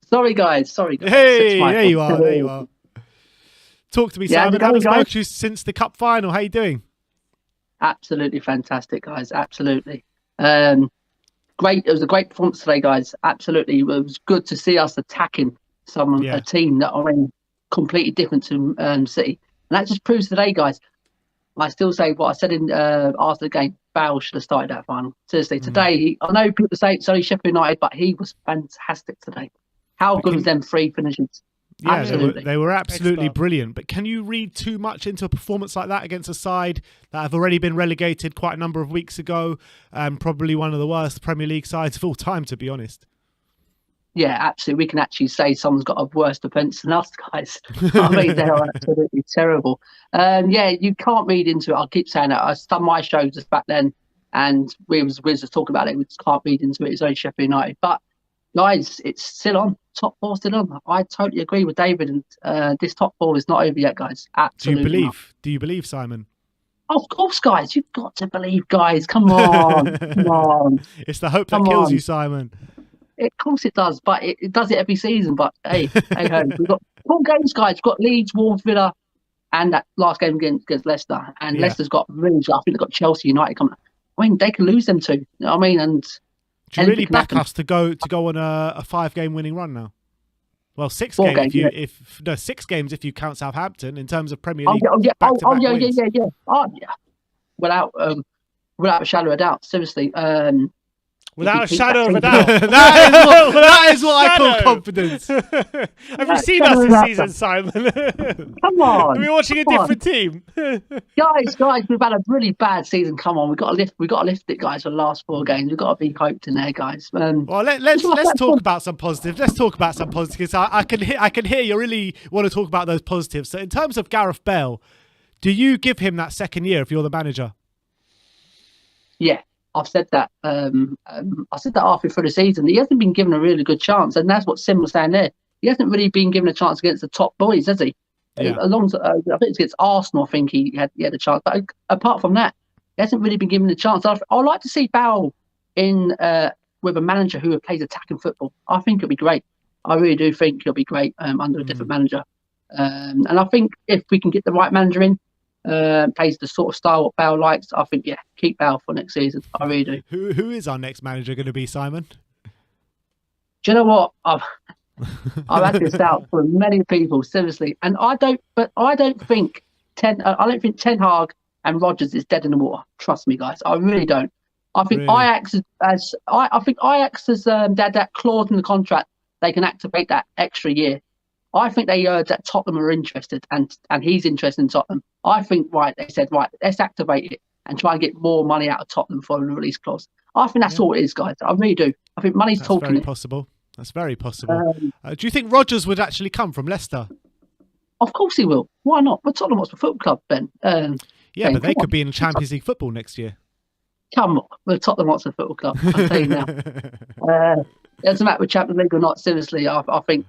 Sorry, guys. Sorry, guys. Hey, there you are. There you are. Talk to me, Yeah, Simon. I haven't spoken to you since the cup final. How you doing? Absolutely fantastic, guys. Absolutely. Great. It was a great performance today, guys. Absolutely. It was good to see us attacking a team that are in completely different to City. And that just proves today, guys. I still say what I said in after the game. Bale should have started that final. Seriously, today, I know people say it's only Sheffield United, but he was fantastic today. How good was them 3 finishes? Yeah, absolutely. They were absolutely brilliant. But can you read too much into a performance like that against a side that have already been relegated quite a number of weeks ago? Probably one of the worst Premier League sides of all time, to be honest. Yeah, absolutely. We can actually say someone's got a worse defence than us, guys. I mean, they are absolutely terrible. Yeah, you can't read into it. I'll keep saying that. I've done my shows just back then, and we was just talking about it. We just can't read into it. It's only Sheffield United. But, guys, it's still on. Top 4 still on. I totally agree with David. And this top 4 is not over yet, guys. Absolutely. Do you believe, Simon? Of course, guys. You've got to believe, guys. Come on. Come on. It's the hope that kills you, Simon. Of course it does, but it does it every season. But hey, hey, we've got 4 games, guys. We've got Leeds, Wolves, Villa, and that last game against Leicester. And Leicester's got really, I think they've got Chelsea United coming up. I mean, they can lose them too. You know what I mean? And do you really back us to go on a 5-game winning run now? Well, 6 games if 6 games if you count Southampton in terms of Premier League. Yeah. Oh yeah. Without a shadow of a doubt, seriously. Without a shadow of a doubt. that is what I call confidence. Have you seen us this season, Simon? Come on. Are we watching a different team? guys, we've had a really bad season. Come on, we've got to lift it, guys, for the last 4 games. We've got to be hoped in there, guys. Well, let's talk about some positives. Let's talk about some positives. I can hear you really want to talk about those positives. So in terms of Gareth Bale, do you give him that second year if you're the manager? Yeah. I've said that. I said that halfway through the season. He hasn't been given a really good chance, and that's what Sim was saying there. He hasn't really been given a chance against the top boys, has he? Yeah. I think it's against Arsenal. I think he had a chance, but apart from that, he hasn't really been given a chance. I'd like to see Bale in with a manager who plays attacking football. I think it'll be great. I really do think it'll be great under a different manager. And I think if we can get the right manager in, plays the sort of style what Bale likes, I think, keep Bale for next season. I really do. Who is our next manager going to be, Simon? Do you know what? I've had this out for many people, seriously, and I don't think Ten Hag and Rodgers is dead in the water. Trust me, guys, I really don't. I think Really? Ajax has that clause in the contract. They can activate that extra year. I think they heard that Tottenham are interested, and he's interested in Tottenham. I think they said let's activate it and try and get more money out of Tottenham for a release clause. I think that's all it is, guys. I really do. I think money's That's talking. very possible. That's very possible. Do you think Rodgers would actually come from Leicester? Of course he will. Why not? But Tottenham Hotspur Football Club, Ben. Yeah, but they could be in Champions League football next year. Come on, we're Tottenham Hotspur Football Club. I'm telling you now. It doesn't matter with Champions League or not. Seriously, I think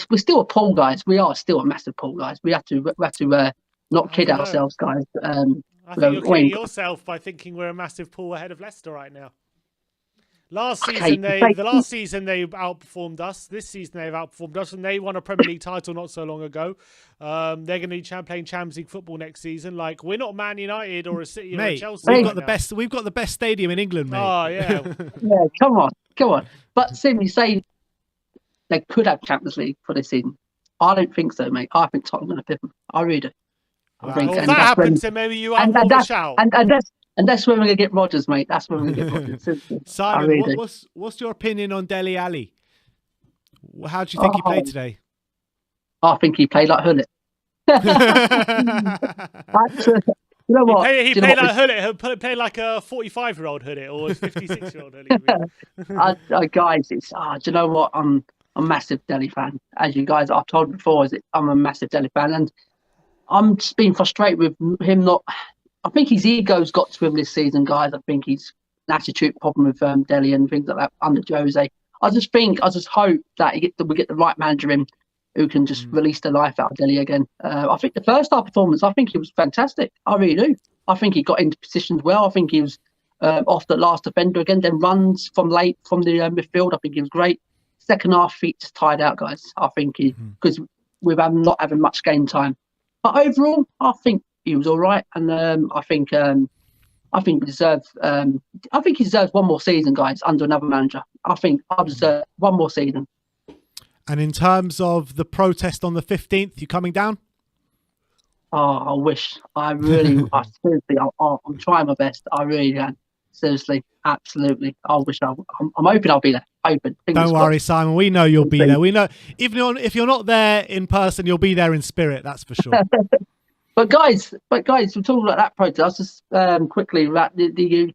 we're still a pool, guys. We are still a massive pool, guys. We have to not kid ourselves, guys. I think you're kidding yourself by thinking we're a massive pool ahead of Leicester right now. Last season they outperformed us. This season they've outperformed us, and they won a Premier League title not so long ago. They're going to be playing Champions League football next season. Like, we're not Man United or a City or a Chelsea. We've got the best. We've got the best stadium in England, mate. Oh yeah. Yeah, come on. But simply say they could have Champions League for this season. I don't think so, mate. I think Tottenham are going to pip them. I really do. Well, if that happens, then maybe you have more of a shout. And that's when we're going to get Rodgers, mate. That's when we're going to get Rodgers. Simon, really what's your opinion on Dele Alli? How do you think he played today? I think he played like Hullet. You know what? He played like Hullet. He played like a 45-year-old Hullet or a 56-year-old Hullet. Guys, do you know what? I'm a massive Dele fan. As you guys, I've told before, I'm a massive Dele fan, and I'm just being frustrated with him not. I think his ego's got to him this season, guys. I think he's an attitude problem with Dele and things like that under Jose. I just hope that we get the right manager in who can just release the life out of Dele again. I think the first half performance, I think he was fantastic. I really do. I think he got into positions well. I think he was off the last defender again, then runs from the midfield. I think he was great. Second half, feet just tired out, guys. I think because with not having much game time. But overall, I think he was all right, and I think he deserves one more season, guys, under another manager. I think I deserve one more season. And in terms of the protest on the 15th, you coming down? Oh, I wish. Seriously, I'm trying my best. I really can. Seriously, absolutely. I'm hoping I'll be there. Don't worry, Simon. We know you'll be there. We know even if you're not there in person, you'll be there in spirit. That's for sure. But guys, we're talking about that protest. I was just quickly about the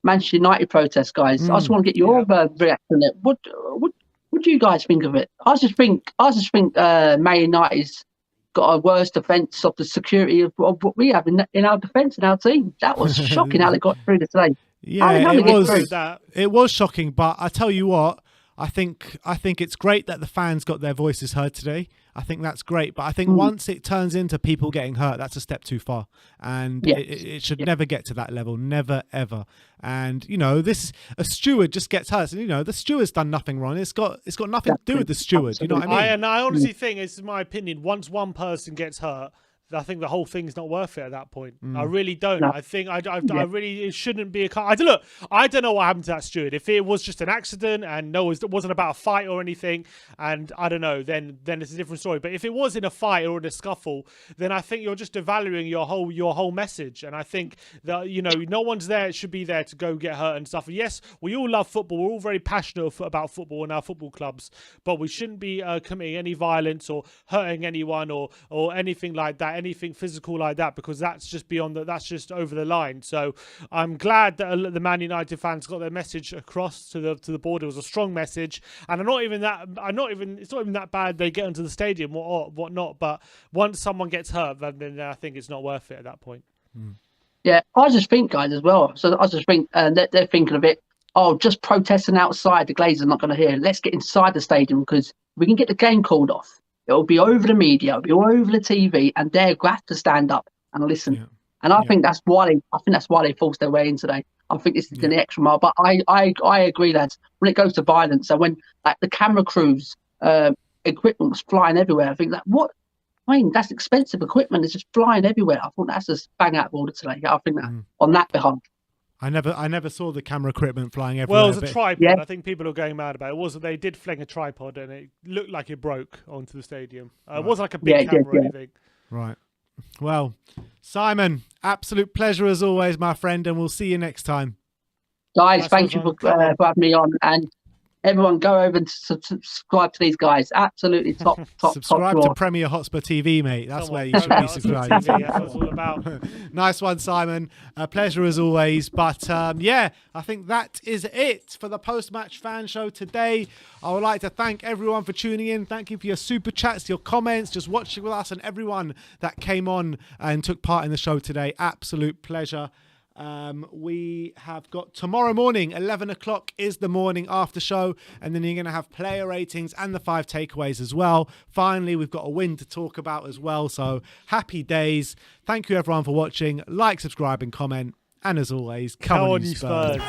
Manchester United protest, guys. I just want to get your reaction on it. What do you guys think of it? I just think Man United's got a worse defence of the security of what we have in our defence in our team. That was shocking how they got through this today. Yeah, it was shocking, but I tell you what, I think it's great that the fans got their voices heard today. I think that's great, but I think once it turns into people getting hurt, that's a step too far, and it should never get to that level, never ever. And a steward just gets hurt, and the steward's done nothing wrong. It's got nothing to do with the steward. You know what I mean? I honestly think, this is my opinion, once one person gets hurt, I think the whole thing's not worth it at that point. I really don't. No. I think I really, it shouldn't be I don't know what happened to that steward. If it was just an accident and it wasn't about a fight or anything, and I don't know, then it's a different story. But if it was in a fight or in a scuffle, then I think you're just devaluing your whole message. And I think that no one's there should be there to go get hurt and stuff. And yes, we all love football. We're all very passionate about football in our football clubs, but we shouldn't be committing any violence or hurting anyone or anything like that. Anything physical like that, because that's just that's just over the line. So I'm glad that the Man United fans got their message across to the board. It was a strong message, and it's not even that bad they get into the stadium or whatnot. But once someone gets hurt, then I think it's not worth it at that point. Yeah, I just think, guys, as well. So I just think they're thinking of it. Oh, just protesting outside, the Glazers are not going to hear. Let's get inside the stadium because we can get the game called off. It'll be over the media, it'll be all over the TV, and they're going to have to stand up and listen. And I think that's why they forced their way in today. I think this is the extra mile. But I agree, lads. When it goes to violence, so when like the camera crews equipment was flying everywhere, I think that what I mean, that's expensive equipment. It's just flying everywhere. I thought that's just bang out of order today. I think that on that behalf. I never saw the camera equipment flying everywhere. Well, it was a tripod. I think people are going mad about it. It wasn't. They did fling a tripod and it looked like it broke onto the stadium. It wasn't like a big camera or anything. Right. Well, Simon, absolute pleasure as always, my friend, and we'll see you next time. Guys, thank you for having me on, and everyone go over and subscribe to these guys. Absolutely top. Subscribe to Premier Hotspur TV, mate. That's where you should be subscribing. That's what it's all about. Nice one, Simon. A pleasure as always. But I think that is it for the post-match fan show today. I would like to thank everyone for tuning in. Thank you for your super chats, your comments, just watching with us, and everyone that came on and took part in the show today. Absolute pleasure. We have got tomorrow morning, 11 o'clock is the morning after show, and then you're going to have player ratings and the 5 takeaways as well. Finally, we've got a win to talk about as well, so happy days. Thank you everyone for watching. Like, subscribe and comment, and as always, come on you Spurs.